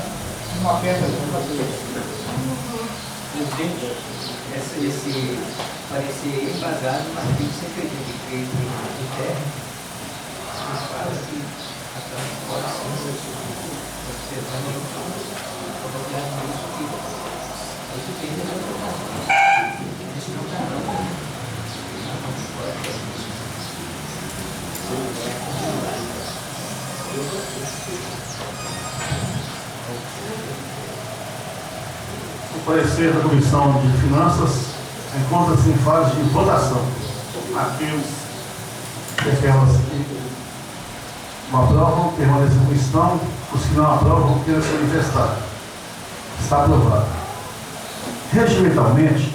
uma peça de fazer. Presidente, esse parecer embasado no artigo 183 de terra, que fala que a transporte observando a propriedade municipal. Isso tem que ser isso não está não. O parecer da Comissão de Finanças encontra-se em fase de votação. Aqueles e aquelas que não aprovam, permaneçam como estão. Os que não aprovam, queiram se manifestar. Está aprovado. Regimentalmente,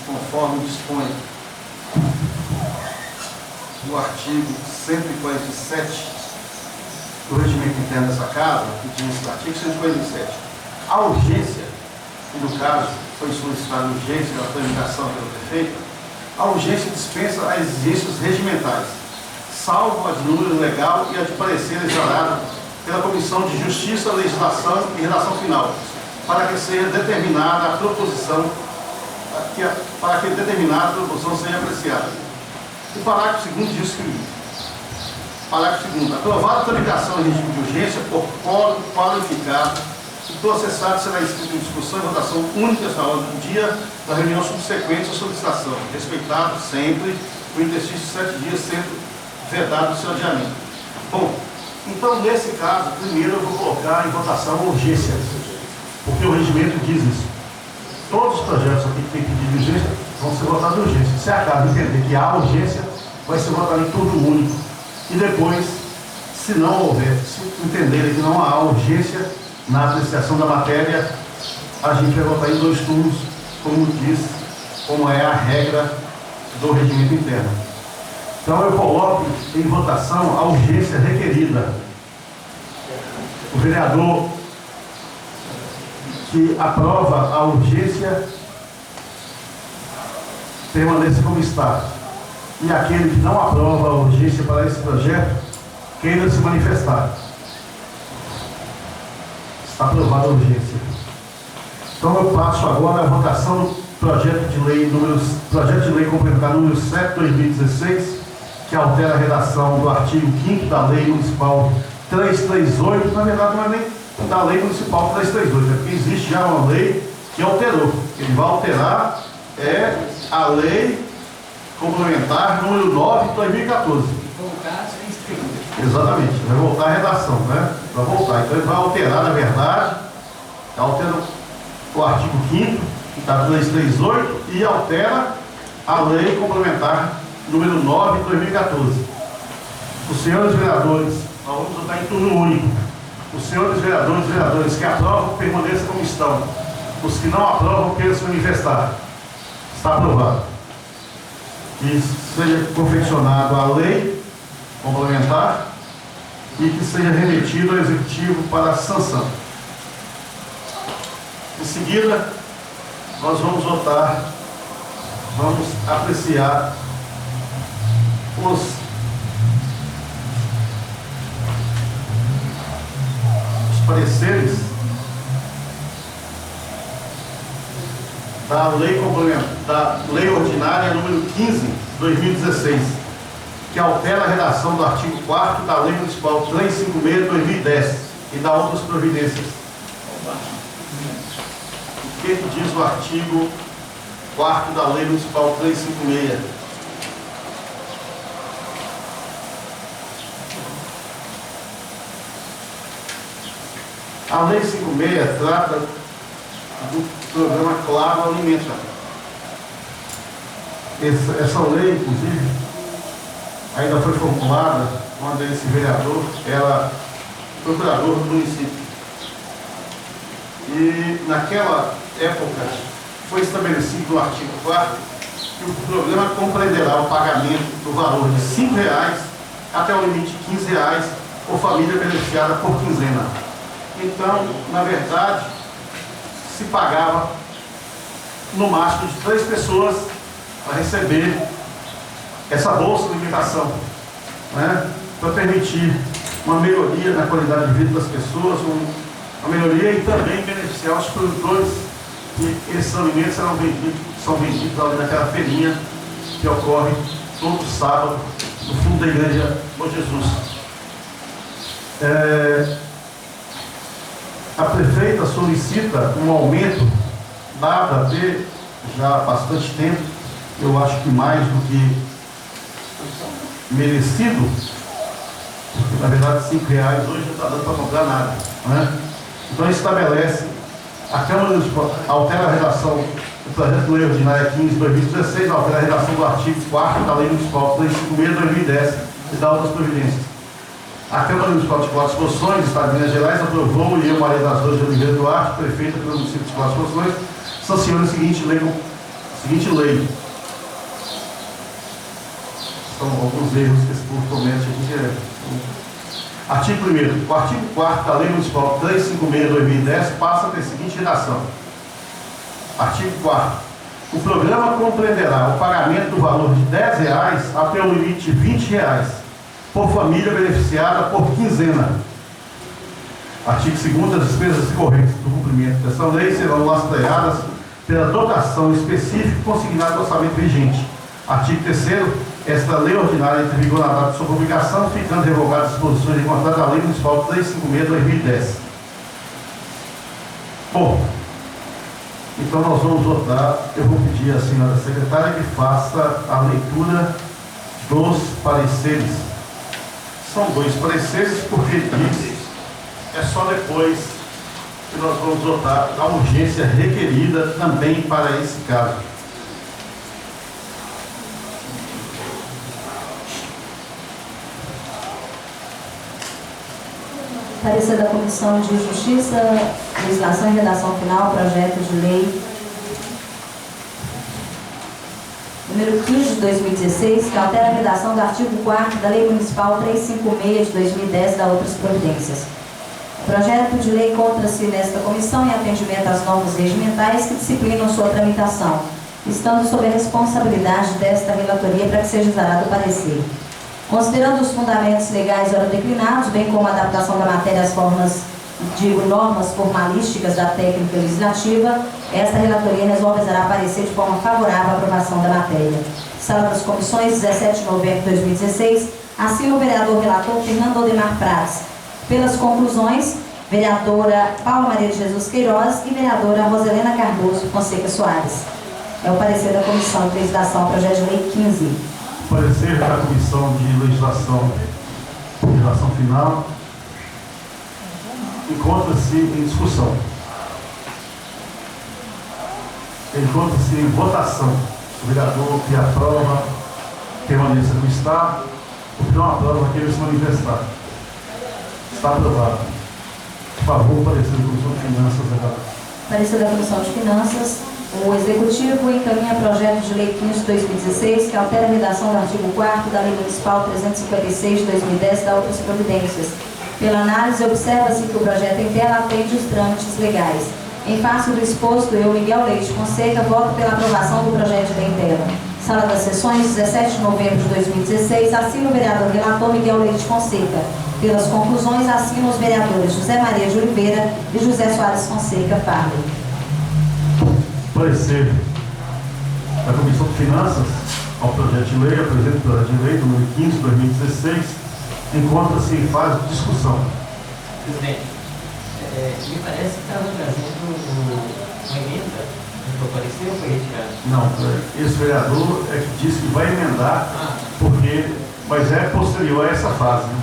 conforme dispõe o artigo 147 do regimento interno dessa casa, que diz artigo 147, a urgência, que no caso foi solicitada urgência da tramitação pelo prefeito, a urgência dispensa as exigências regimentais, salvo a de número legal e a de parecer exonerada pela Comissão de Justiça, Legislação e Redação Final, para que seja determinada a proposição, para que determinada proposição seja apreciada. O parágrafo 2º diz o seguinte: parágrafo 2º. Aprovada a tramitação em regime de urgência por quórum qualificado, o processado será inscrito em discussão e votação única esta hora do dia da reunião subsequente à solicitação, respeitado sempre o interstício de 7 dias, sendo vedado o seu adiamento. Bom, então nesse caso, primeiro eu vou colocar em votação a urgência, porque o regimento diz isso. Todos os projetos aqui que tem pedido de urgência vão ser votados de urgência. Se acaso entender que há urgência, vai ser votado em turno único. E depois, se não houver, se entenderem que não há urgência na apreciação da matéria, a gente vai votar em 2 turnos, como diz, como é a regra do regimento interno. Então eu coloco em votação a urgência requerida. O vereador que aprova a urgência permaneça como está. E aquele que não aprova a urgência para esse projeto, queira se manifestar? Está aprovada a urgência. Então eu passo agora a votação do projeto de lei complementar número 7/2016, que altera a redação do artigo 5º da Lei Municipal 338, na verdade não é nem da Lei Municipal 338, é porque existe já uma lei que alterou. Ele vai alterar a Lei Complementar número 9 de 2014. Voltar sem estrela. Exatamente, vai voltar a redação, né? Vai voltar. Então ele vai alterar, na verdade, altera o artigo 5º da 338 e altera a Lei Complementar número 9 de 2014. Os senhores vereadores, nós vamos votar em turno único. Os senhores vereadores e vereadoras que aprovam, permaneçam como estão. Os que não aprovam, queiram se manifestar. Está aprovado. Que seja confeccionado a lei complementar e que seja remetido ao executivo para a sanção. Em seguida, nós vamos votar, vamos apreciar os pareceres da lei complementar, da lei ordinária número 15/2016, que altera a redação do artigo 4º da Lei Municipal 356/2010 e dá outras providências. O que diz o artigo 4º da Lei Municipal 356? A Lei 56 trata do programa Claro Alimenta. Essa lei, inclusive, ainda foi formulada quando esse vereador era procurador do município. E naquela época foi estabelecido no artigo 4º que o programa compreenderá o pagamento do valor de R$ 5 até o limite de R$ 15 por família beneficiada por quinzena. Então, na verdade, se pagava no máximo de 3 pessoas para receber essa bolsa de alimentação, né? Para permitir uma melhoria na qualidade de vida das pessoas, uma melhoria e também beneficiar os produtores, que esses alimentos são vendidos ali naquela feirinha que ocorre todo sábado no fundo da igreja Bom Jesus. A prefeita solicita um aumento dado a ter já há bastante tempo, eu acho que mais do que merecido, porque na verdade R$ 5 hoje não está dando para comprar nada, né? Então estabelece, a Câmara altera a redação do projeto de lei ordinária 15/2016, altera a redação do artigo 4º da Lei Municipal 356/2010 e dá outras providências. A Câmara Municipal de Quatro Exposições, Estado de Minas Gerais, aprovou e eu, Maria das Dores de Oliveira Duarte, prefeita pelo município de Quatro Exposições, sanciona a seguinte lei. São alguns erros que esse povo comete aqui direto. Artigo 1º. O artigo 4º da Lei Municipal 356/2010 passa a ter a seguinte redação. Artigo 4º. O programa compreenderá o pagamento do valor de R$ 10 até o limite de R$ 20 por família beneficiada por quinzena. Artigo 2º. As despesas decorrentes do cumprimento dessa lei serão lastreadas pela dotação específica consignada no orçamento vigente. Artigo 3º. Esta lei ordinária entra em vigor na data de sua publicação, ficando revogadas as disposições encontradas na Lei Municipal 356/2010. Bom, então nós vamos votar. Eu vou pedir à senhora secretária que faça a leitura dos pareceres. São 2 pareceres, porque diz, é só depois que nós vamos votar a urgência requerida também para esse caso. Parecer da Comissão de Justiça, Legislação e Redação Final, projeto de lei número 15 de 2016, que altera a redação do artigo 4º da Lei Municipal 356 de 2010 da outras providências. O projeto de lei encontra-se nesta comissão em atendimento às normas regimentais que disciplinam sua tramitação, estando sob a responsabilidade desta relatoria para que seja exarado o parecer. Considerando os fundamentos legais ora declinados, bem como a adaptação da matéria às formas, normas formalísticas da técnica legislativa, esta relatoria resolverá parecer de forma favorável à aprovação da matéria. Sala das Comissões, 17 de novembro de 2016, assina o vereador relator Fernando Aldemar Prats. Pelas conclusões, vereadora Paula Maria de Jesus Queiroz e vereadora Roselena Cardoso Fonseca Soares. É o parecer da Comissão de Legislação, projeto de lei 15. Parecer da Comissão de Legislação Final encontra-se em discussão. Encontra-se em votação. O vereador que aprova permaneça como está, o que não aprova aquele se manifestar. Está aprovado. Por favor, parecer da Comissão de Finanças. Parecer da Comissão de Finanças. O Executivo encaminha projeto de lei 15 de 2016, que altera a redação do artigo 4º da Lei Municipal 356 de 2010 da outras providências. Pela análise, observa-se que o projeto em tela atende os trâmites legais. Em face do exposto, eu, Miguel Leite Fonseca, voto pela aprovação do projeto de lei em tela. Sala das Sessões, 17 de novembro de 2016, assina o vereador relator Miguel Leite Fonseca. Pelas conclusões, assinam os vereadores José Maria de Oliveira e José Soares Fonseca Farley. Parecer da Comissão de Finanças ao projeto de lei, apresento o projeto de lei número 15 de 2016, encontra-se em fase de discussão. Presidente, me parece que estava trazendo uma emenda, não apareceu ou foi retirado? Não, esse vereador é que disse que vai emendar, mas é posterior a essa fase. Né?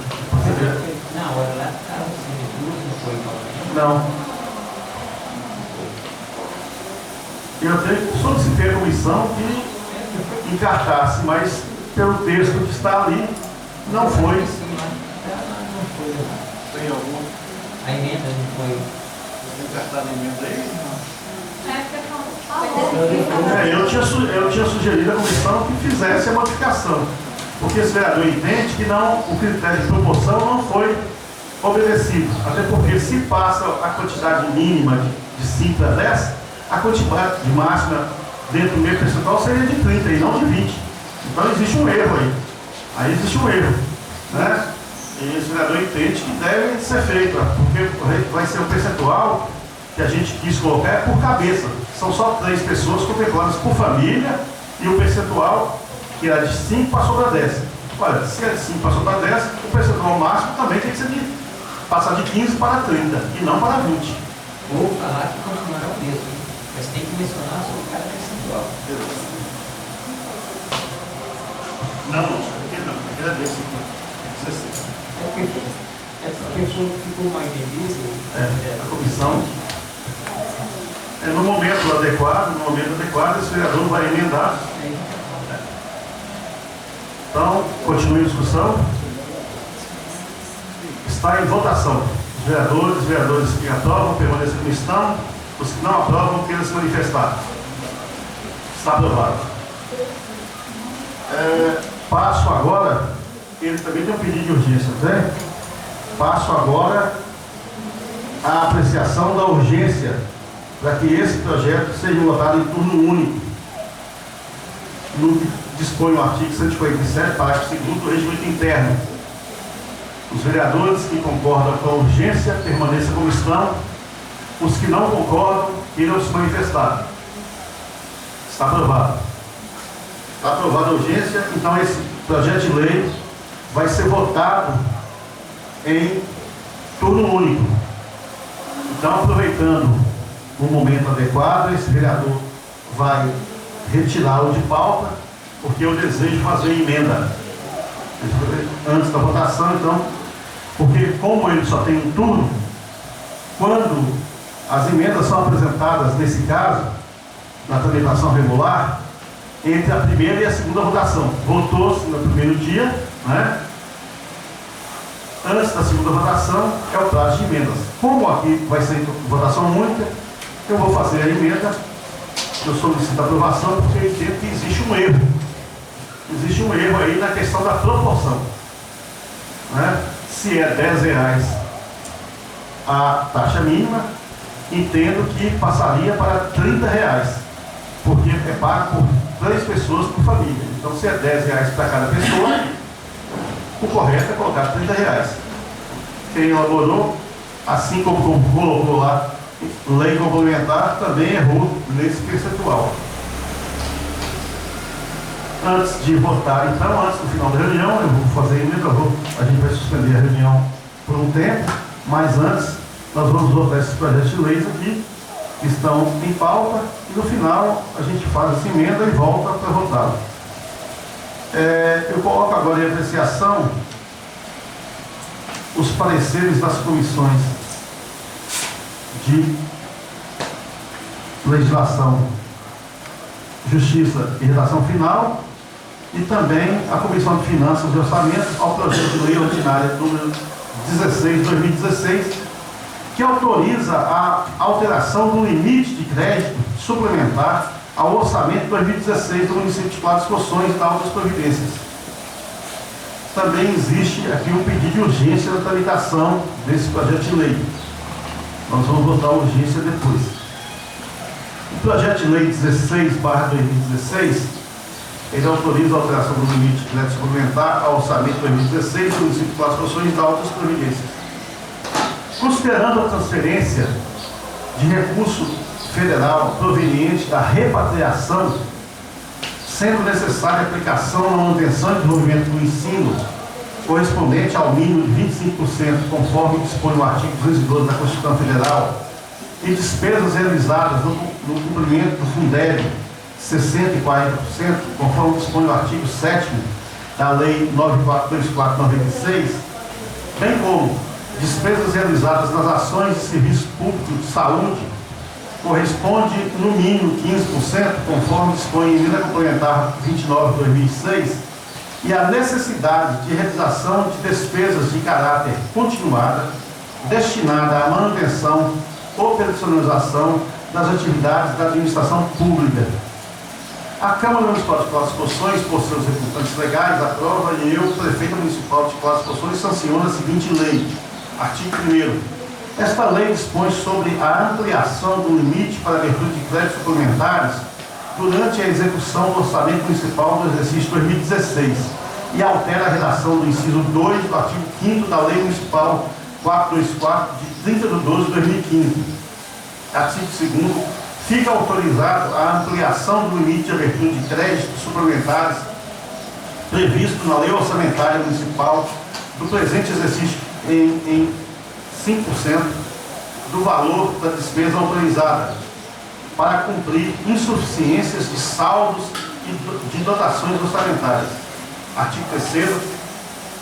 Na hora lá estava sem recurso, não foi novamente? Não. Eu até solicitei a comissão que encartasse, mas pelo texto que está ali, não foi. Tem algum? A emenda não foi. Encartada a emenda aí? Não. Eu tinha sugerido à comissão que fizesse a modificação, porque esse vereador entende que o critério de proporção não foi obedecido, até porque se passa a quantidade mínima de 5 para 10, a quantidade de máxima dentro do meio percentual seria de 30 e não de 20. Então existe um erro aí. Aí existe um erro. Né? E esse vereador entende que deve ser feito, porque vai ser um percentual que a gente quis colocar é por cabeça. São só 3 pessoas contempladas por família e o percentual, que era de 5, passou para 10. Olha, se é de 5 passou para 10, o percentual máximo também tem que ser passar de 15 para 30 e não para 20. Ou falar que continuará o mesmo, mas tem que mencionar sobre cada percentual. Não, agradeço. É porque ficou mal entendido. A comissão. No momento adequado, esse vereador vai emendar. Então, continue a discussão. Está em votação. Os vereadores que aprovam, permaneçam como estão. Os que não aprovam, queiram se manifestar. Está aprovado. Passo agora, ele também tem um pedido de urgência, né? Passo agora a apreciação da urgência para que esse projeto seja votado em turno único, no que dispõe o artigo 147, parágrafo 2º do regimento interno. Os vereadores que concordam com a urgência permaneçam como estão, os que não concordam irão se manifestar. Está aprovado. Está aprovada a urgência, então esse projeto de lei vai ser votado em turno único. Então, aproveitando o momento adequado, esse vereador vai retirá-lo de pauta, porque eu desejo fazer emenda antes da votação, então, porque como ele só tem um turno, quando as emendas são apresentadas, nesse caso, na tramitação regular, entre a primeira e a segunda votação. Votou-se no primeiro dia, né? Antes da segunda votação é o prazo de emendas. Como aqui vai ser votação única, eu vou fazer a emenda, eu solicito a aprovação, porque eu entendo que existe um erro. Existe um erro aí na questão da proporção. Né? Se é R$10 a taxa mínima, entendo que passaria para R$30, porque é pago por 3 pessoas por família. Então, se é R$10 para cada pessoa, o correto é colocar R$30. Quem elaborou, assim como colocou lá, lei complementar, também errou nesse percentual. Antes de votar, então, antes do final da reunião, eu vou fazer emenda, a gente vai suspender a reunião por um tempo, mas antes nós vamos votar esses projetos de leis aqui, que estão em pauta, e no final a gente faz essa emenda e volta para votar. Eu coloco agora em apreciação os pareceres das comissões de legislação, justiça e redação final, e também a Comissão de Finanças e Orçamento ao projeto de lei ordinária número 16/2016, que autoriza a alteração do limite de crédito suplementar ao orçamento 2016 do município de Claro dos Poções e da outras providências. Também existe aqui um pedido de urgência na tramitação desse projeto de lei. Nós vamos votar a urgência depois. O projeto de lei 16/2016, ele autoriza a alteração do limite de crédito suplementar ao orçamento 2016 do município de Claro dos Poções e da outras providências. Considerando a transferência de recurso federal proveniente da repatriação, sendo necessária a aplicação na manutenção e desenvolvimento do ensino correspondente ao mínimo de 25%, conforme dispõe o artigo 212 da Constituição Federal, e despesas realizadas no cumprimento do Fundeb 60% e 40%, conforme dispõe o artigo 7º da Lei 9424/96, bem como despesas realizadas nas ações de serviço público de saúde, corresponde no mínimo 15%, conforme dispõe em emenda complementar 29/2006, e a necessidade de realização de despesas de caráter continuada, destinada à manutenção, operacionalização das atividades da administração pública. A Câmara Municipal de Claro dos Poções, por seus representantes legais, aprova, e eu, prefeito municipal de Claro dos Poções, sanciona a seguinte lei. Artigo 1º. Esta lei dispõe sobre a ampliação do limite para abertura de créditos suplementares durante a execução do orçamento municipal do exercício 2016 e altera a redação do inciso 2 do artigo 5º da Lei Municipal 424, de 30 de 12 de 2015. Artigo 2º. Fica autorizado a ampliação do limite de abertura de créditos suplementares previsto na Lei Orçamentária Municipal do presente exercício em 5% do valor da despesa autorizada, para cumprir insuficiências de saldos e de dotações orçamentárias. Artigo 3º.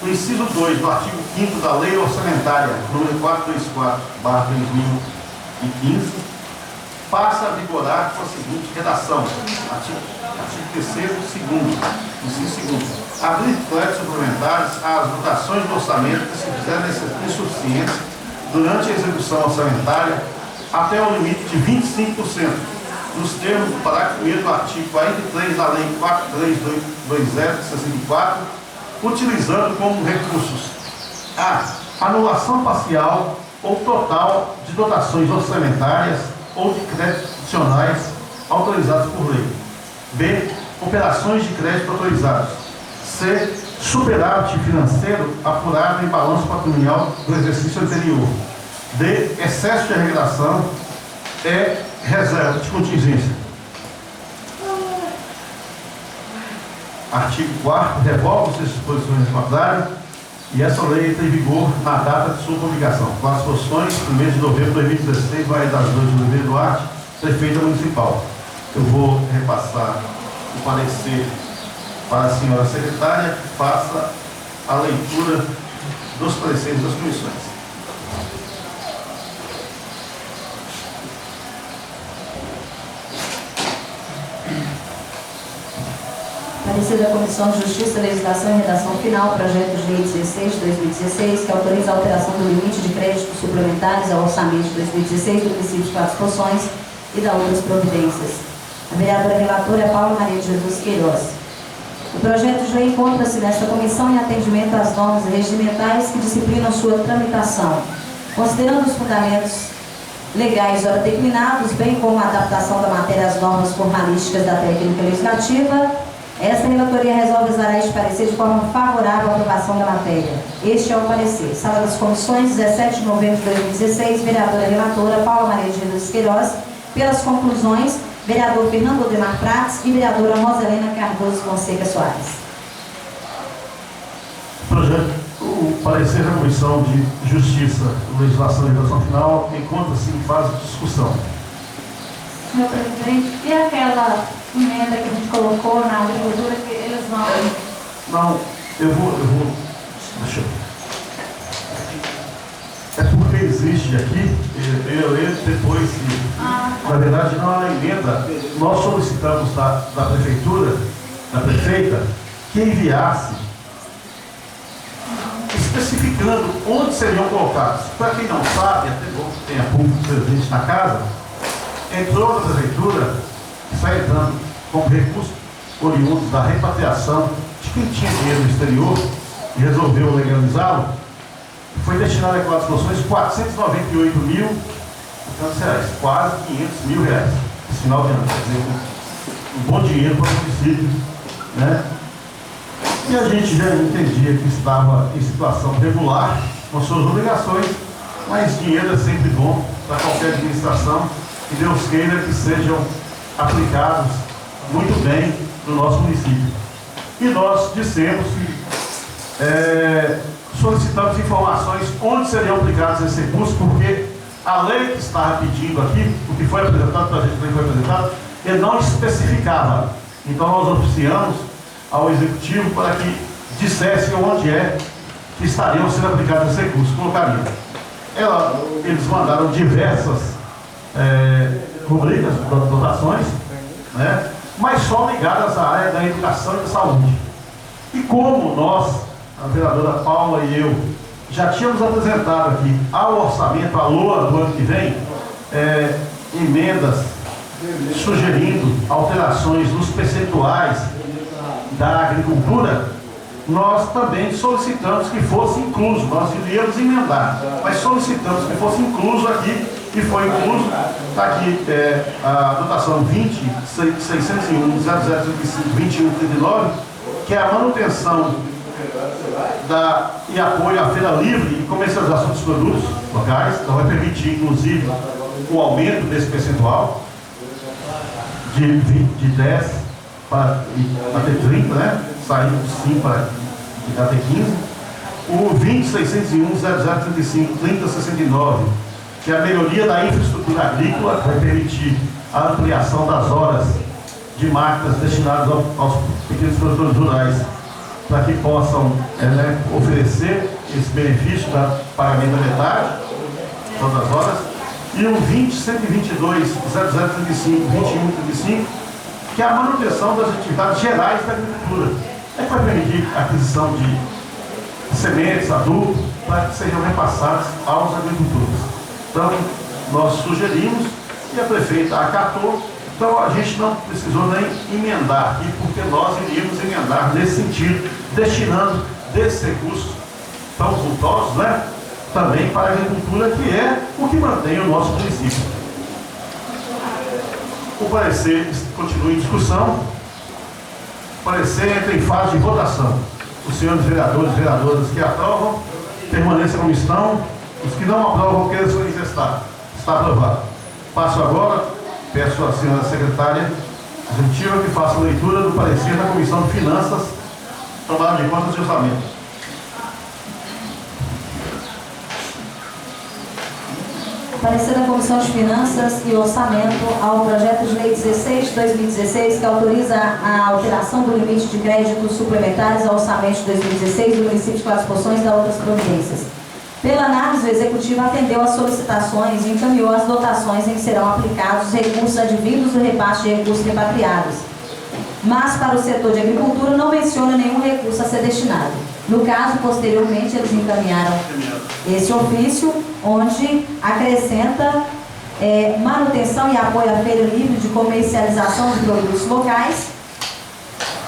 O inciso 2 do artigo 5º da Lei Orçamentária número 424/2015 passa a vigorar com a seguinte redação. Artigo 3º, inciso 2º. Abrir créditos suplementares às dotações do orçamento que se fizerem insuficientes durante a execução orçamentária até o limite de 25%, nos termos do parágrafo 1º do artigo 43 da Lei 4320 de 64, utilizando como recursos a anulação parcial ou total de dotações orçamentárias ou de créditos adicionais autorizados por lei. B. Operações de crédito autorizados. C. Superávit financeiro apurado em balanço patrimonial do exercício anterior. D. Excesso de arrecadação. E. Reserva de contingência. Artigo 4º. Revoga-se as disposições contrárias e essa lei entra em vigor na data de sua publicação. Claro dos Poções, 1º de novembro de 2016, vai das 2 de Oliveira Duarte, prefeita municipal. Eu vou repassar o parecer para a senhora secretária, que faça a leitura dos pareceres das comissões. Parecer da Comissão de Justiça, Legislação e Redação Final, projeto de lei 16/2016, que autoriza a alteração do limite de créditos suplementares ao orçamento de 2016 do município de Claro dos Poções e da outras providências. A vereadora relatora é Paula Maria de Jesus Queiroz. O projeto de lei encontra-se nesta comissão em atendimento às normas regimentais que disciplinam sua tramitação, considerando os fundamentos legais ora declinados, bem como a adaptação da matéria às normas formalísticas da técnica legislativa, Esta relatoria resolve exarar este parecer de forma favorável à aprovação da matéria. Este é o parecer. Sala das Comissões, 17 de novembro de 2016, vereadora relatora Paula Maria de Jesus Queiroz. Pelas conclusões, vereador Fernando Odemar Prates e vereadora Roselena Cardoso Fonseca Soares. O parecer da Comissão de Justiça, Legislação e Legislação Final encontra-se em fase de discussão. Senhor presidente, e aquela emenda que a gente colocou na agricultura que eles vão... Não, eu vou deixa eu... É porque existe aqui, depois, na verdade não é uma emenda, nós solicitamos da prefeitura, da prefeita, que enviasse, especificando onde seriam colocados. Para quem não sabe, até bom que tenha público presente na casa, entrou na prefeitura, está entrando como recurso oriundo da repatriação de quem tinha dinheiro no exterior e resolveu legalizá-lo. Foi destinado àquelas disposições 498 mil, reais, quase 500 mil reais. Esse final de ano, quer dizer, um bom dinheiro para o município, né? E a gente já entendia que estava em situação regular, com suas obrigações, mas dinheiro é sempre bom para qualquer administração, e Deus queira que sejam aplicados muito bem no nosso município. E nós dissemos que solicitamos informações onde seriam aplicados esses recursos, porque a lei que estava pedindo aqui, o que foi apresentado para a gente, foi apresentado, ele não especificava. Então nós oficiamos ao Executivo para que dissesse onde é que estariam sendo aplicados esses recursos, colocariam. Eles mandaram diversas rubricas, dotações, né, mas só ligadas à área da educação e da saúde. E como nós, a vereadora Paula e eu, já tínhamos apresentado aqui ao orçamento, à LOA do ano que vem, emendas sugerindo alterações nos percentuais da agricultura, nós também solicitamos que fosse incluso, nós iríamos emendar, mas solicitamos que fosse incluso aqui, e foi incluso, está aqui a dotação 20.601.0035.2139, que é a manutenção e apoio à feira livre e comercialização dos produtos locais. Então vai permitir, inclusive, o aumento desse percentual de 10 para ter 30, né? Saindo de 5 para ter 15. O 20.601.0035.3069, que é a melhoria da infraestrutura agrícola, vai permitir a ampliação das horas de máquinas destinadas aos pequenos produtores rurais, para que possam oferecer esse benefício da pagamento da metade, todas as horas. E o 20.122.0035.2135, que é a manutenção das atividades gerais da agricultura. É que vai permitir a aquisição de sementes, adubos, para que sejam repassados aos agricultores. Então, nós sugerimos e a prefeita acatou. Então, a gente não precisou nem emendar aqui, porque nós iríamos emendar nesse sentido, destinando desses recursos tão vultosos, né, também para a agricultura, que é o que mantém o nosso município. O parecer continua em discussão. O parecer entra em fase de votação. Os senhores vereadores e vereadoras que aprovam, permaneçam como estão. Os que não aprovam, queiram se manifestar. Está aprovado. Passo agora, peço à senhora secretária executiva que faça a leitura do parecer da Comissão de Finanças, Trabalho de Contas e Orçamento. Parecer da Comissão de Finanças e Orçamento ao projeto de lei 16/2016, que autoriza a alteração do limite de créditos suplementares ao orçamento de 2016 do município de Quatro Poções e da outras providências. Pela análise, o Executivo atendeu às solicitações e encaminhou as dotações em que serão aplicados os recursos advindos do repasse de recursos repatriados. Mas, para o setor de agricultura, não menciona nenhum recurso a ser destinado. No caso, posteriormente, eles encaminharam esse ofício, onde acrescenta manutenção e apoio à feira livre de comercialização de produtos locais,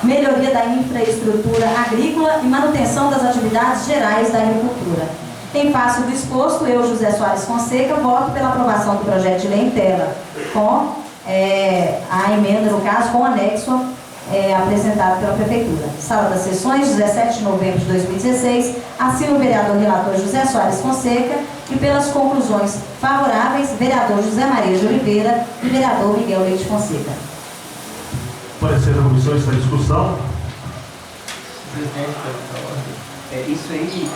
melhoria da infraestrutura agrícola e manutenção das atividades gerais da agricultura. Em face do exposto, eu, José Soares Fonseca, voto pela aprovação do projeto de lei em tela, com a emenda, no caso, com anexo apresentado pela Prefeitura. Sala das Sessões, 17 de novembro de 2016, assina o vereador relator José Soares Fonseca e pelas conclusões favoráveis, vereador José Maria de Oliveira e vereador Miguel Leite Fonseca. Parecer da comissão está em discussão. Presidente, pela ordem, isso aí,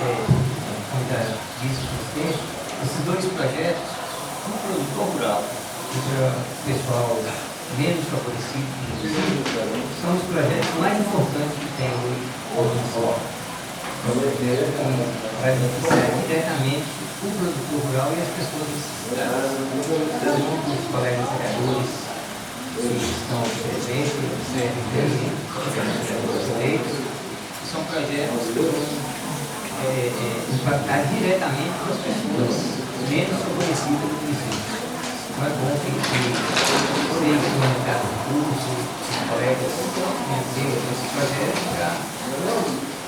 como já disse o presidente, esses dois projetos, um produtor rural e o pessoal menos favorecido, são os projetos mais importantes que tem hoje no Solo. Vai beneficiar diretamente o produtor rural e as pessoas necessitadas. Os colegas vereadores que estão presentes, que observam bem os eleitos, são projetos que vão impactar diretamente as pessoas menos favorecidas do município. Então é bom que seja comunicado o curso, os colegas conhecerem esses projetos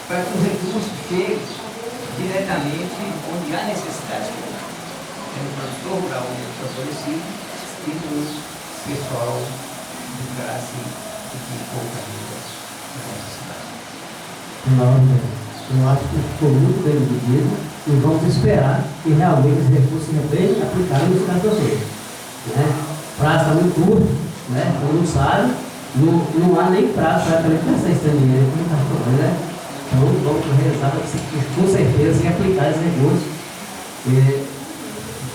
para que os recursos cheguem diretamente onde há necessidade. No produtor rural menos favorecido e no pessoal de classe de pouca renda na nossa cidade. Eu acho que ficou muito bem dividido e vamos esperar que realmente os recursos sejam bem aplicados nos casos. O prazo está muito curto, todo mundo sabe, não há nem prazo para prestar esse dinheiro, então vamos realizar, com certeza, sem aplicar esse recurso, que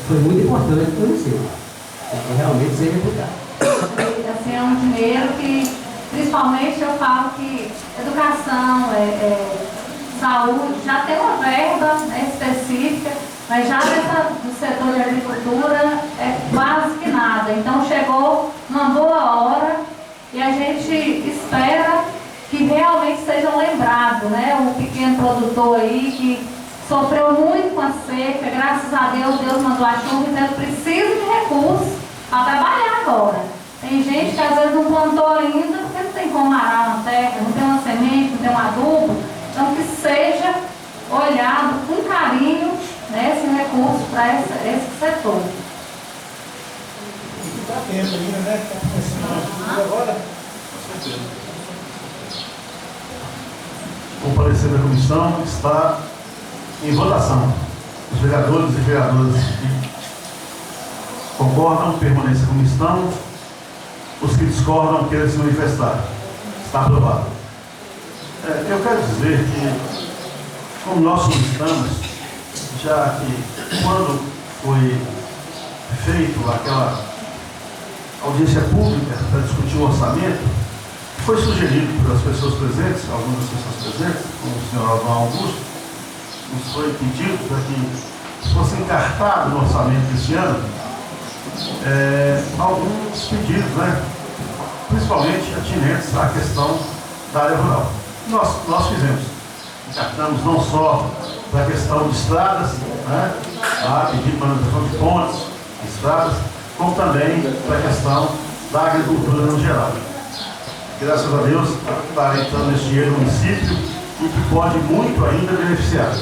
foi muito importante para o município, que realmente seja aplicado. Assim, é um dinheiro que, principalmente, eu falo que educação, saúde, já tem uma verba específica, mas já do setor de agricultura é quase que nada. Então chegou uma boa hora e a gente espera que realmente sejam lembrados, o pequeno produtor aí que sofreu muito com a seca, graças a Deus, Deus mandou a chuva, então ele precisa de recursos para trabalhar agora. Tem gente que às vezes não plantou ainda porque não tem como arar uma terra, não tem uma semente, não tem um adubo. Então que seja olhado com carinho esse recurso para esse setor. Está tempo ainda, né? Está começando agora. Com certeza. O parecer da comissão está em votação. Os vereadores e vereadoras que concordam, permanecem na comissão. Os que discordam, querem se manifestar. Está aprovado. Eu quero dizer que, como nós solicitamos, já que quando foi feito aquela audiência pública para discutir o orçamento, foi sugerido pelas pessoas presentes, algumas das pessoas presentes, como o senhor Alvão Augusto, nos foi pedido para que fosse encartado no orçamento desse ano alguns pedidos, principalmente atinentes à questão da área rural. Nós fizemos, encartamos não só para a questão de estradas, a pedido de manutenção de pontes, estradas, como também para a questão da agricultura no geral. Graças a Deus, está entrando esse dinheiro no município e que pode muito ainda beneficiar.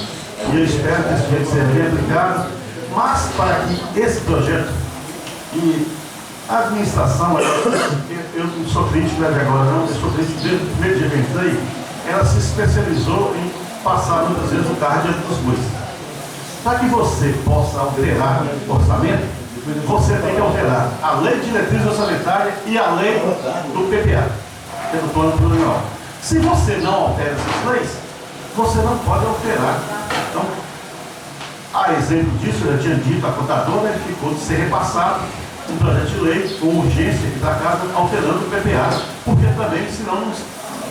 E eu espero que esse dinheiro seja bem aplicado, mas para que esse projeto e a administração, eu não sou crítico de agora não, eu sou crítico desde o primeiro dia que eu entrei, ela se especializou em passar muitas vezes o carro diante dos bois. Para que você possa alterar o orçamento, você tem que alterar a lei de diretriz orçamentária e a lei do PPA, que é do plano plurianual. Se você não altera essas leis, você não pode alterar. Então, a exemplo disso, eu já tinha dito, a contadora ficou de ser repassado um projeto de lei com urgência aqui da casa, alterando o PPA, porque também, senão,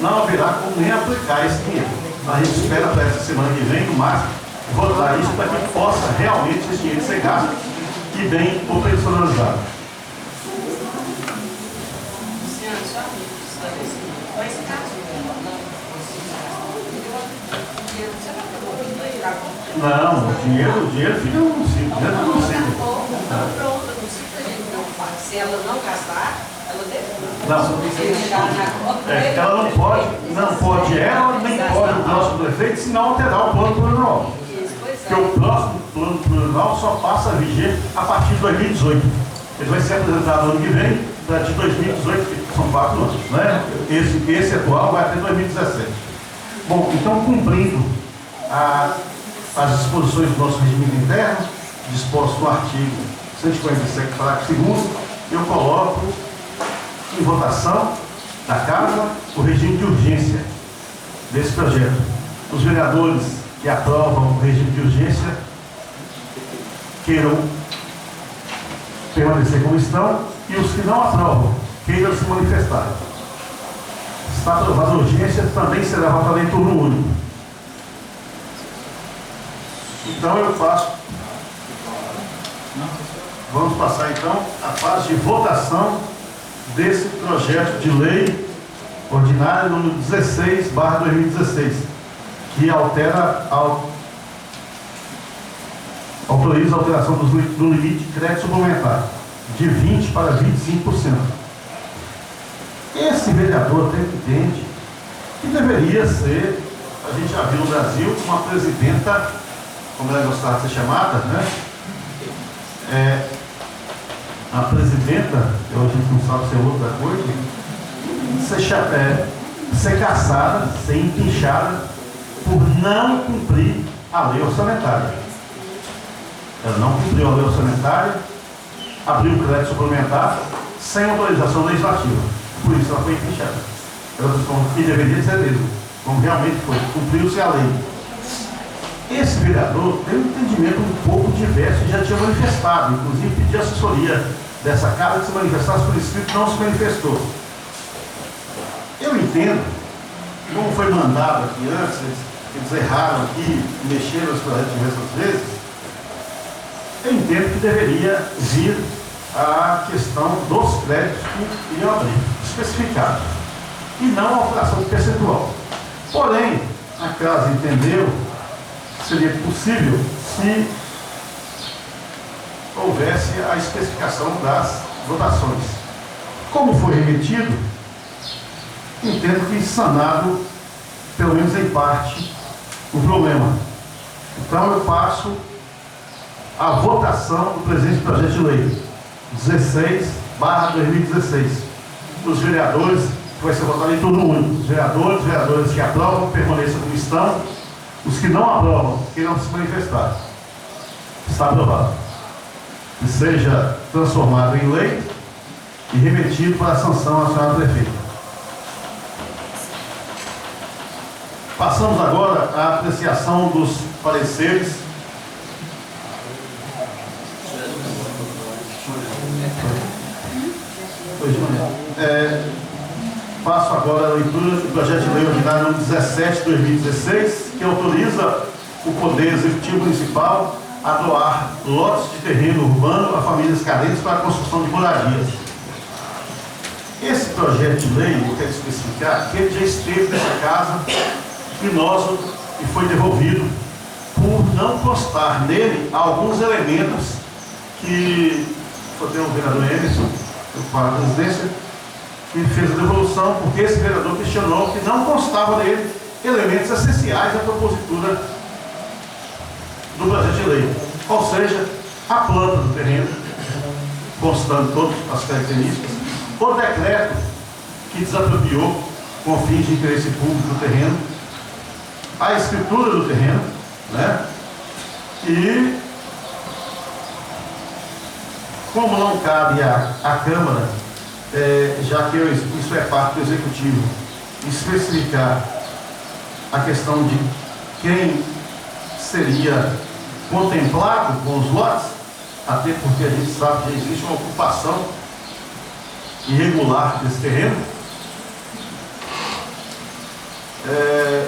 não haverá como nem aplicar esse dinheiro. A gente espera para essa semana que vem, no máximo, votar isso para que possa realmente esse dinheiro ser gasto e bem operacionalizado. Luciano, só para esclarecer, mas caso não, o dinheiro fica no município, dentro do município. Então, pronto, o município a gente não faz. Se ela não gastar, ela deve. Não, ela não pode ela, nem pode o próximo prefeito, se não alterar o plano plurianual. Porque o próximo plano plurianual só passa a viger a partir de 2018. Ele vai ser apresentado no ano que vem, para de 2018 São 4 anos, né? Esse atual vai até 2017. Bom, então, cumprindo as disposições do nosso regimento interno, disposto no artigo 147, parágrafo 2º, eu coloco em votação da Câmara o regime de urgência desse projeto. Os vereadores que aprovam o regime de urgência queiram permanecer como estão, e os que não aprovam queiram se manifestar. Está aprovada a urgência, também será votada em turno único. Então eu passo. Vamos passar então a fase de votação desse projeto de lei ordinária número 16/2016, que autoriza a alteração do limite de crédito suplementar de 20% para 25%. Esse vereador até entende que deveria ser, a gente já viu no Brasil, uma presidenta, como ela gostava de ser chamada, né? A presidenta, a gente não sabe se é outra coisa, ser caçada, ser empinchada por não cumprir a lei orçamentária. Ela não cumpriu a lei orçamentária, abriu o crédito suplementar sem autorização legislativa. Por isso ela foi empinchada. E deveria ser mesmo, como realmente foi. Cumpriu-se a lei. Esse vereador tem um entendimento um pouco diverso e já tinha manifestado, inclusive pediu assessoria dessa casa que se manifestasse por escrito, não se manifestou. Eu entendo, como foi mandado aqui antes, eles erraram aqui, mexeram os projetos diversas vezes, eu entendo que deveria vir a questão dos créditos que iriam abrir, especificado, e não a alteração de percentual. Porém, a casa entendeu que seria possível se houvesse a especificação das votações. Como foi remetido, entendo que sanado, pelo menos em parte, o problema. Então eu passo a votação do presente projeto de lei 16/2016. Os vereadores, que vai ser votado em turno único. Os vereadores que aprovam, permaneçam como estão. Os que não aprovam, que não se manifestar. Está aprovado. Que seja transformado em lei e remetido para a sanção à senhora prefeita. Passamos agora à apreciação dos pareceres. Passo agora a leitura do projeto de lei ordinário número 17/2016, que autoriza o Poder Executivo Municipal a doar lotes de terreno urbano a famílias carentes para a construção de moradias. Esse projeto de lei, eu quero especificar, que ele já esteve nessa casa e foi devolvido por não constar nele alguns elementos que só tem o vereador Emerson, para a presidência, que fez a devolução, porque esse vereador questionou que não constava nele elementos essenciais à propositura do projeto de lei. Ou seja, a planta do terreno, constando todas as características, o decreto que desapropriou com fins de interesse público do terreno, a escritura do terreno, né? E como não cabe à Câmara, já que isso é parte do Executivo, especificar a questão de quem seria contemplado com os lotes, até porque a gente sabe que existe uma ocupação irregular desse terreno,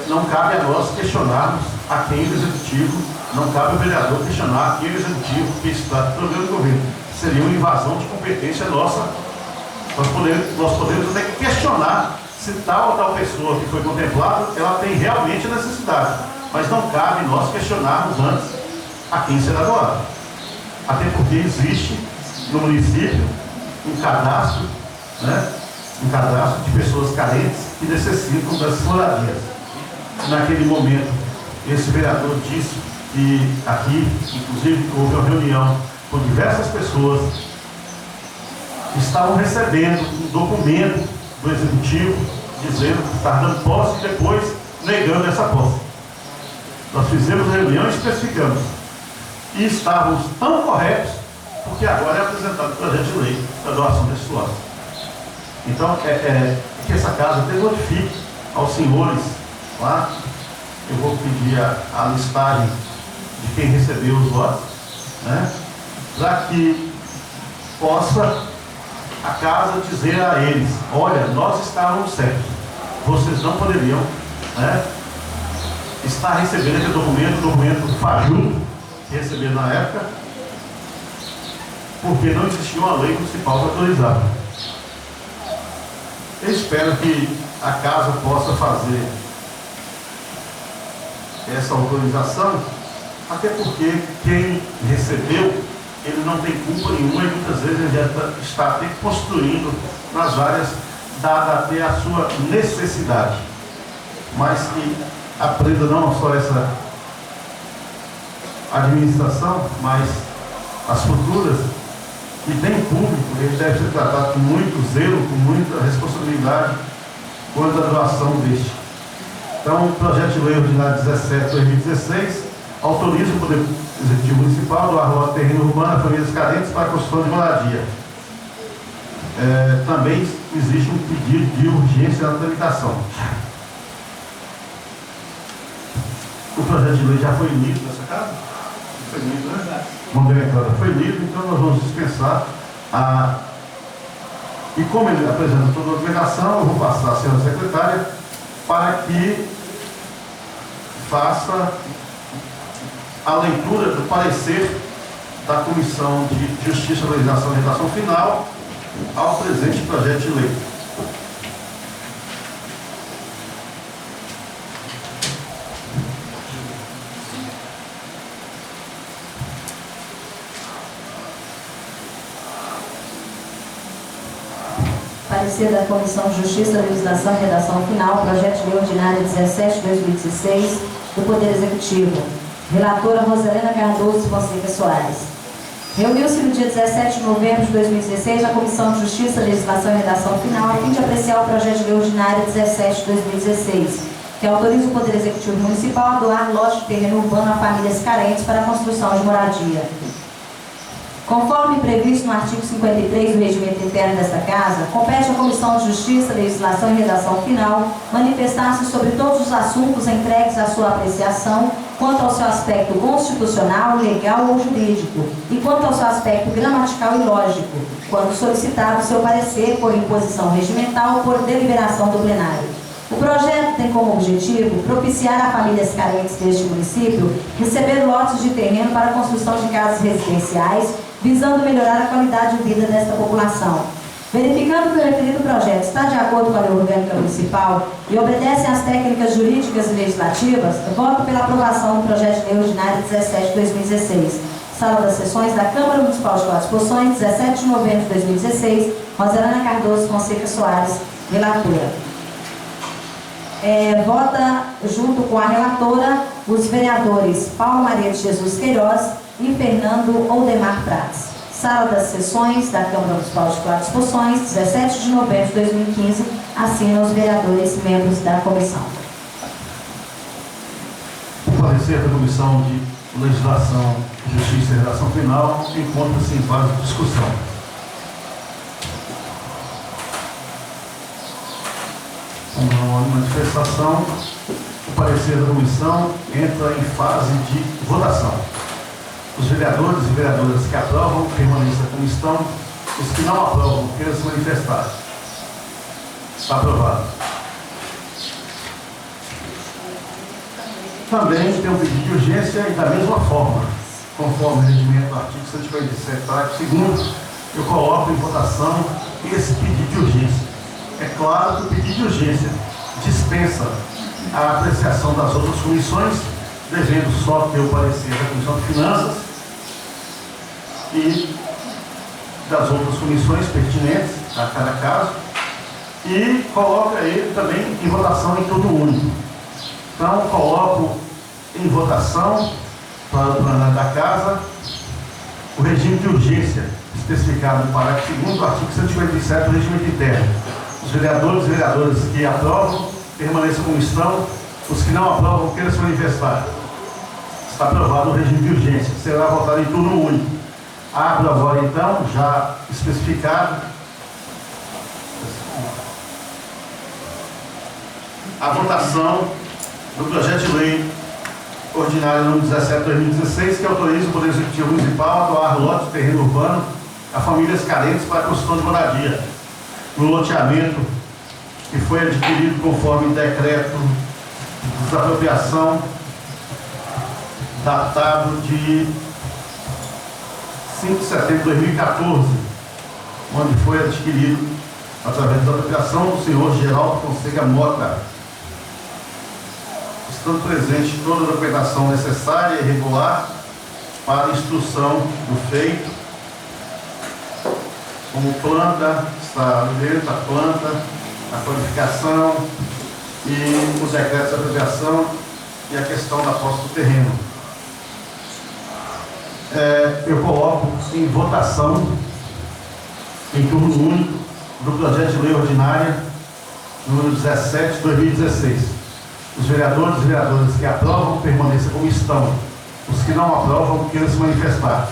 não cabe a nós questionarmos a quem o Executivo, não cabe ao vereador questionar a quem o Executivo, que está provendo o governo. Seria uma invasão de competência nossa. Nós podemos até questionar se tal ou tal pessoa que foi contemplada, ela tem realmente a necessidade. Mas não cabe nós questionarmos antes a quem será doado. Até porque existe no município um cadastro, né? Um cadastro de pessoas carentes que necessitam dessas moradias. Naquele momento, esse vereador disse que aqui, inclusive, houve uma reunião com diversas pessoas que estavam recebendo um documento do Executivo dizendo que está dando posse e depois negando essa posse. Nós fizemos reunião e especificamos. E estávamos tão corretos, porque agora é apresentado o projeto de lei da doação desse lote. Então, que essa casa até notifique aos senhores lá. Eu vou pedir a listagem de quem recebeu os lotes, né, para que possa a casa dizer a eles: olha, nós estávamos certos, vocês não poderiam, né, estar recebendo aquele documento fajuto que receberam na época, porque não existia uma lei municipal para autorizar. Eu espero que a casa possa fazer essa autorização, até porque quem recebeu, ele não tem culpa nenhuma e muitas vezes ele já está até construindo nas áreas dada até a sua necessidade, mas que aprenda não só essa administração, mas as futuras, que bem público, ele deve ser tratado com muito zelo, com muita responsabilidade quanto à doação deste. Então, o projeto de lei ordinário 17/2016 autoriza o Poder Executivo Municipal a doar lote de terreno urbano a famílias carentes para a construção de moradia. Também existe um pedido de urgência na tramitação. O projeto de lei já foi lido nessa casa? Foi lido, né? Foi lido, então nós vamos dispensar e como ele apresenta toda a documentação, eu vou passar a senhora secretária para que faça a leitura do parecer da Comissão de Justiça, Legislação e Redação Final ao presente projeto de lei. Parecer da Comissão de Justiça, Legislação e Redação Final, projeto de lei ordinário 17/2016 do Poder Executivo. Relatora Rosalena Cardoso Fonseca Soares. Reuniu-se no dia 17 de novembro de 2016 a Comissão de Justiça, Legislação e Redação Final a fim de apreciar o projeto de lei ordinário 17/2016, que autoriza o Poder Executivo Municipal a doar lote de terreno urbano a famílias carentes para a construção de moradia. Conforme previsto no artigo 53 do Regimento Interno desta Casa, compete à Comissão de Justiça, Legislação e Redação Final manifestar-se sobre todos os assuntos entregues à sua apreciação, quanto ao seu aspecto constitucional, legal ou jurídico, e quanto ao seu aspecto gramatical e lógico, quando solicitado seu parecer por imposição regimental ou por deliberação do plenário. O projeto tem como objetivo propiciar a famílias carentes deste município receber lotes de terreno para a construção de casas residenciais, visando melhorar a qualidade de vida desta população. Verificando que o referido projeto está de acordo com a Lei Orgânica Municipal e obedece às técnicas jurídicas e legislativas, voto pela aprovação do projeto de lei ordinário 17/2016. Sala das Sessões da Câmara Municipal de Quatro Poções, 17 de novembro de 2016, Rosalena Cardoso Fonseca Soares, relatora. Vota junto com a relatora os vereadores Paulo Maria de Jesus Queiroz e Fernando Oldemar Prats. Sala das Sessões da Câmara Municipal de Quatro Poções, 17 de novembro de 2015, assinam os vereadores membros da comissão. O parecer da Comissão de Legislação, Justiça e Redação Final encontra-se em fase de discussão. Uma manifestação, o parecer da comissão entra em fase de votação. Os vereadores e vereadoras que aprovam permanecem como estão, os que não aprovam queiram se manifestar. Está aprovado. Também tem um pedido de urgência e da mesma forma, conforme o regimento do artigo 147, parágrafo 2º, eu coloco em votação esse pedido de urgência. É claro que o pedido de urgência dispensa a apreciação das outras comissões, devendo só ter o parecer da Comissão de Finanças e das outras comissões pertinentes a cada caso, e coloca ele também em votação em turno único. Então, coloco em votação para o plenário da Casa o regime de urgência especificado no parágrafo 2º do artigo 157 do Regimento Interno. Os vereadores e vereadoras que aprovam, permaneçam como estão. Os que não aprovam, queiram se manifestar. Está aprovado o regime de urgência. Será votado em turno único. Abro agora, então, já especificado, a votação do projeto de lei ordinário número 17/2016, que autoriza o Poder Executivo Municipal a doar lote de terreno urbano a famílias carentes para a construção de moradia, no loteamento que foi adquirido conforme decreto de desapropriação datado de 5 de setembro de 2014, onde foi adquirido através da aplicação do senhor Geraldo Fonseca Mota, estando presente toda a documentação necessária e regular para a instrução do feito, como planta, está dentro a planta, a qualificação e os decretos de apropriação e a questão da posse do terreno. Eu coloco em votação, em turno único, do projeto de lei ordinária número 17/2016. Os vereadores e vereadoras que aprovam, permaneçam como estão. Os que não aprovam, queiram se manifestar.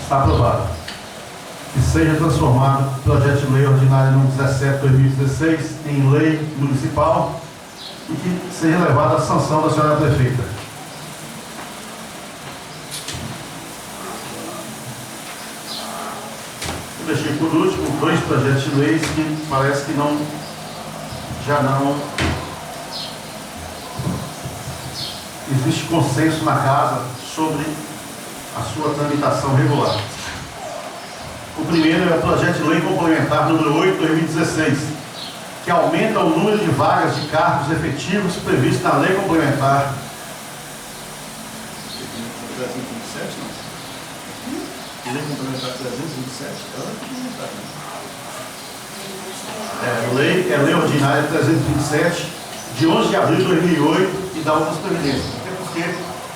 Está aprovado. Que seja transformado o projeto de lei ordinária número 17/2016 em lei municipal e que seja levado à sanção da senhora prefeita. Eu deixei por último 2 projetos de leis que parece que já não existe consenso na casa sobre a sua tramitação regular. O primeiro é o projeto de lei complementar número 8/2016, que aumenta o número de vagas de cargos efetivos previsto na lei complementar 327, não? Lei complementar 327, lei ordinária 327, de 11 de abril de 2008, e dá outras providências. Até porque,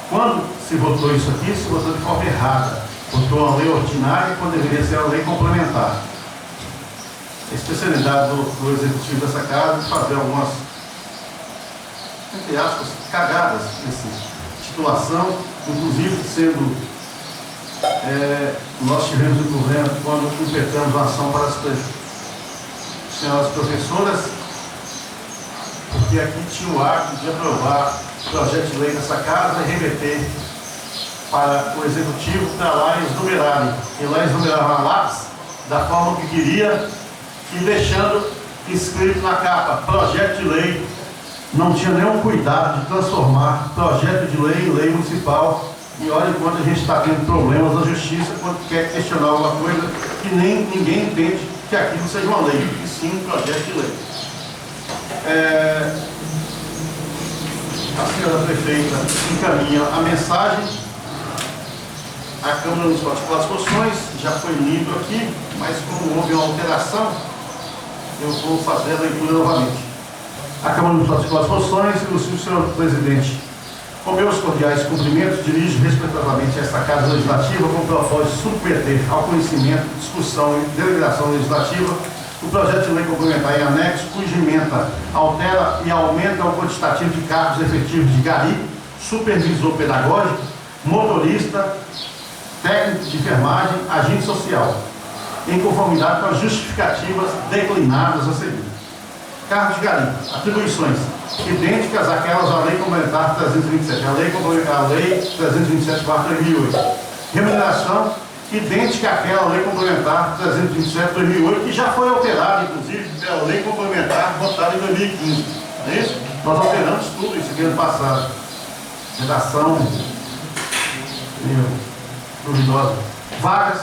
quando se votou isso aqui, se votou de forma errada. Votou a lei ordinária quando deveria ser a lei complementar. A especialidade do executivo dessa casa é fazer algumas, entre aspas, cagadas nessa titulação, inclusive sendo. Nós tivemos um problema quando implementamos a ação para as senhoras professoras, porque aqui tinha o hábito de aprovar o projeto de lei dessa casa e remeter para o executivo para lá eles numerarem. E lá eles numeravam a lápis da forma que queria e deixando escrito na capa, projeto de lei. Não tinha nenhum cuidado de transformar projeto de lei em lei municipal. E olha quanto a gente está tendo problemas na justiça quando quer questionar alguma coisa que ninguém entende que aquilo seja uma lei, e sim um projeto de lei. A senhora prefeita encaminha a mensagem. A Câmara Municipal de Classificações já foi lido aqui, mas como houve uma alteração, eu vou fazer a leitura novamente. A Câmara Municipal de Classificações, o senhor presidente, com meus cordiais cumprimentos, dirijo respeitosamente esta Casa Legislativa com o propósito de submeter ao conhecimento, discussão e deliberação legislativa o projeto de lei complementar em anexo, cuja emenda altera e aumenta o quantitativo de cargos efetivos de gari, supervisor pedagógico, motorista, técnico de enfermagem, agente social, em conformidade com as justificativas declinadas a seguir. Cargos de gari, atribuições idênticas àquelas da Lei Complementar 327, a Lei 327/2008. Remuneração idêntica àquela Lei Complementar 327/2008, que já foi alterada, inclusive, pela Lei Complementar votada em 2015. Não é isso? Nós alteramos tudo isso aqui ano passado. Redação duvidosa. Vagas,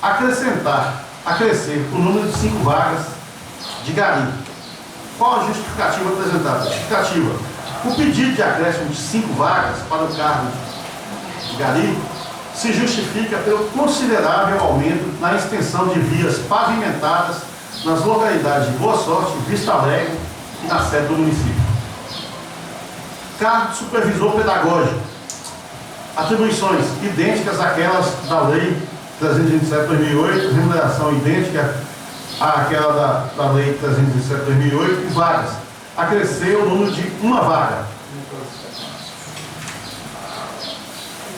acrescer o número de 5 vagas de gari. Qual a justificativa apresentada? Justificativa. O pedido de acréscimo de 5 vagas para o cargo de gari se justifica pelo considerável aumento na extensão de vias pavimentadas nas localidades de Boa Sorte, Vista Alegre e na sede do município. Cargo de supervisor pedagógico. Atribuições idênticas àquelas da Lei 327/2008, remuneração idêntica àquela da Lei 307 de 2008, e vagas. Acresceu o número de uma vaga.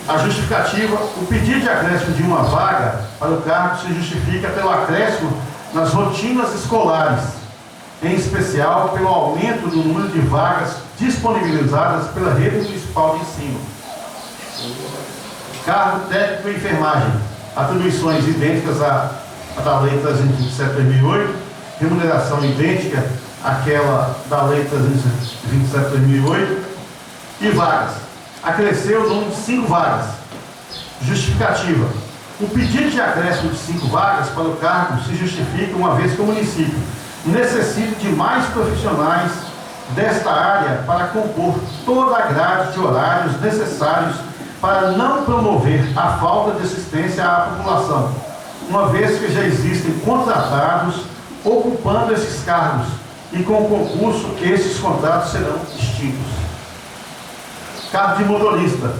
A justificativa: o pedido de acréscimo de uma vaga para o cargo se justifica pelo acréscimo nas rotinas escolares, em especial pelo aumento do número de vagas disponibilizadas pela rede municipal de ensino. Cargo técnico e enfermagem, atribuições idênticas à da Lei 327 de 2008, remuneração idêntica àquela da Lei 327 de 2008, e vagas. Acresceu o número de 5 vagas. Justificativa: o pedido de acréscimo de 5 vagas para o cargo se justifica uma vez que o município necessita de mais profissionais desta área para compor toda a grade de horários necessários para não promover a falta de assistência à população, uma vez que já existem contratados ocupando esses cargos, e com o concurso esses contratos serão extintos. Cargo de motorista.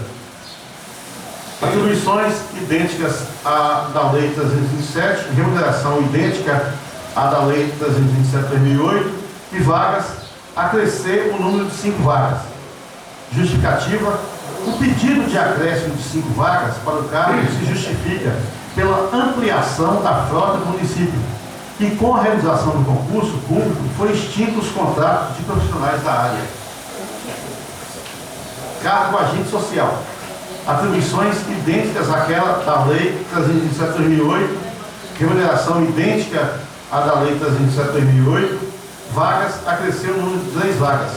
Atribuições idênticas à da Lei 327, remuneração idêntica à da Lei 327 de 2008, e vagas. Acrescer o número de 5 vagas. Justificativa: o pedido de acréscimo de 5 vagas para o cargo se justifica pela ampliação da frota do município, e com a realização do concurso público foi extinto os contratos de profissionais da área. Cargo agente social. Atribuições idênticas àquela da Lei 327 de 2008, remuneração idêntica à da Lei 327 de 2008, vagas. Acresceu o número de 3 vagas.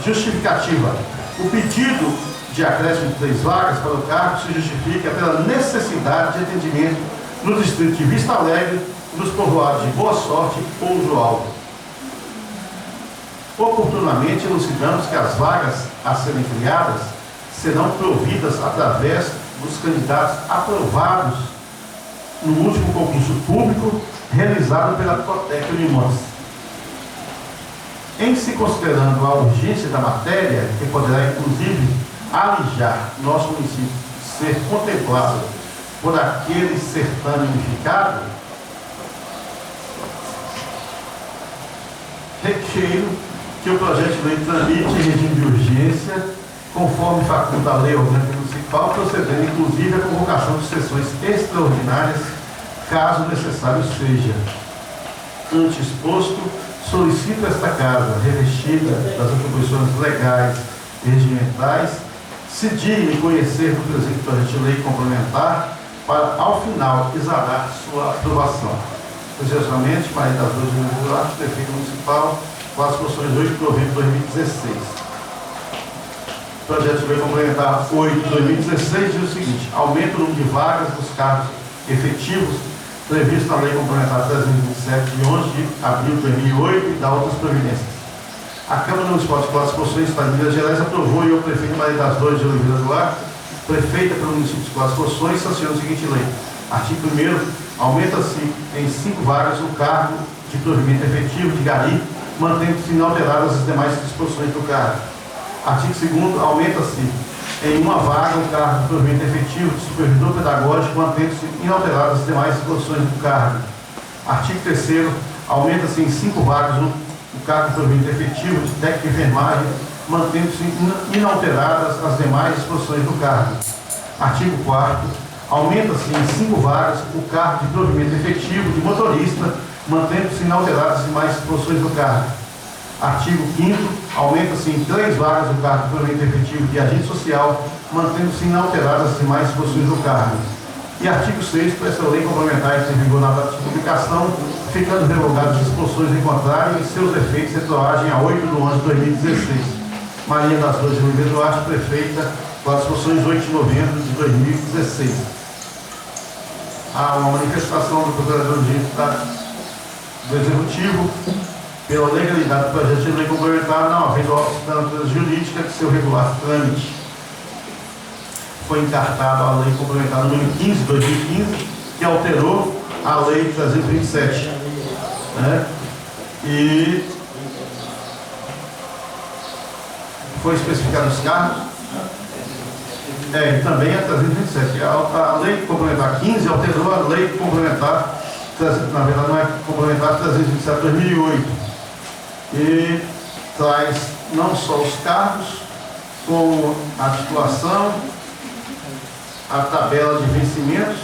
Justificativa: o pedido de acréscimo de 3 vagas para o cargo se justifica pela necessidade de atendimento no distrito de Vista Alegre e nos povoados de Boa Sorte e Pouso Alto. Oportunamente elucidamos que as vagas a serem criadas serão providas através dos candidatos aprovados no último concurso público realizado pela Protec Unimontes. Em se considerando a urgência da matéria, que poderá inclusive alijar nosso município ser contemplado por aquele certame unificado, requeiro que o projeto de lei tramite em regime de urgência, conforme faculta a lei orgânica municipal, procedendo inclusive a convocação de sessões extraordinárias, caso necessário seja. Ante exposto, solicito esta casa, revestida das atribuições legais e regimentais, se digne conhecer do presente projeto de lei complementar, para, ao final, exalar sua aprovação. Precisamente, Maria das Dores de Duarte, prefeito municipal, com as condições 8 de novembro de 2016. Projeto de lei complementar 8 de 2016 diz o seguinte: aumenta o número de vagas dos cargos efetivos previsto na lei complementar 327 de 11 de abril de 2008 e da outras providências. A Câmara Municipal de Cláudio Poções, Estado de Minas Gerais, aprovou e o prefeito Maria das Dores de Oliveira Duarte, prefeita pelo município de Cláudio Poções, sancionou a seguinte lei. Artigo 1º, aumenta-se em 5 vagas o cargo de provimento efetivo de gari, mantendo-se inalteradas as demais disposições do cargo. Artigo 2º, aumenta-se em 1 vaga o cargo de provimento efetivo de supervisor pedagógico, mantendo-se inalteradas as demais disposições do cargo. Artigo 3º, aumenta-se em 5 vagas o cargo de provimento efetivo de técnico de enfermagem, mantendo-se inalteradas as demais disposições do cargo. Artigo 4º, aumenta-se em 5 vagas o cargo de provimento efetivo de motorista, mantendo-se inalteradas as demais disposições do cargo. Artigo 5º, aumenta-se em 3 vagas o cargo de provimento efetivo de agente social, mantendo-se inalteradas as demais disposições do cargo. E artigo 6º, essa lei complementar está em vigor na data de publicação, ficando revogadas as disposições em contrário e seus efeitos retroagem a 8 de 11 de 2016. Maria das Dores de Oliveira Duarte, prefeita, com as disposições 8 de novembro de 2016. Há uma manifestação do Procurador de do Executivo pela legalidade do projeto de lei complementar, não havendo obstância jurídica de seu regular trâmite. Foi encartada a lei complementar número 15 de 2015, que alterou a lei 327. Né? E foi especificado os cargos. E também a 327. A lei complementar 15 alterou a lei complementar na verdade não é complementar 327/2008, e traz não só os cargos, como a titulação, a tabela de vencimentos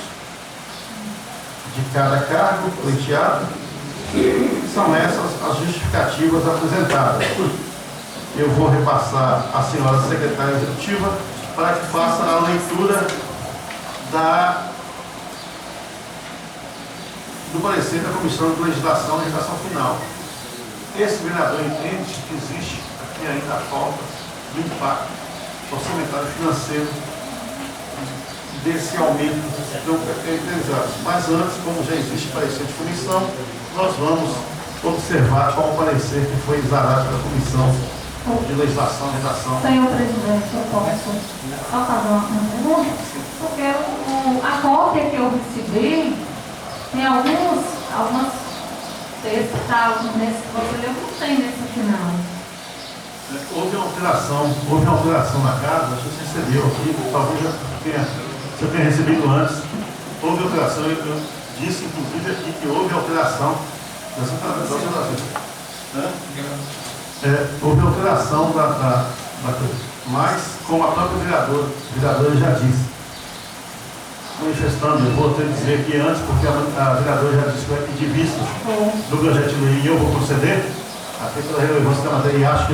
de cada cargo pleiteado. São essas as justificativas apresentadas. Eu vou repassar à senhora secretária executiva para que faça a leitura do parecer da Comissão de Legislação e Legislação Final. Esse vereador entende que existe aqui ainda a falta do impacto orçamentário financeiro desse aumento não caracterizado. Mas antes, como já existe parecer de comissão, nós vamos observar qual o parecer que foi exarado pela Comissão de Legislação e Redação. Senhor presidente, eu posso só fazer uma pergunta? Porque a cópia que eu recebi tem algumas textos que estavam nesse que você leu, não tem nesse final. Houve uma alteração na casa, acho que você recebeu aqui, talvez você tenha recebido antes. Houve alteração, eu disse inclusive aqui que houve alteração dessa houve alteração da coisa, mas como a própria vereadora já disse, manifestando, eu vou até dizer aqui antes, porque a vereadora já disse que vai pedir vista do projeto de lei e eu vou proceder, até pela relevância da matéria e acho que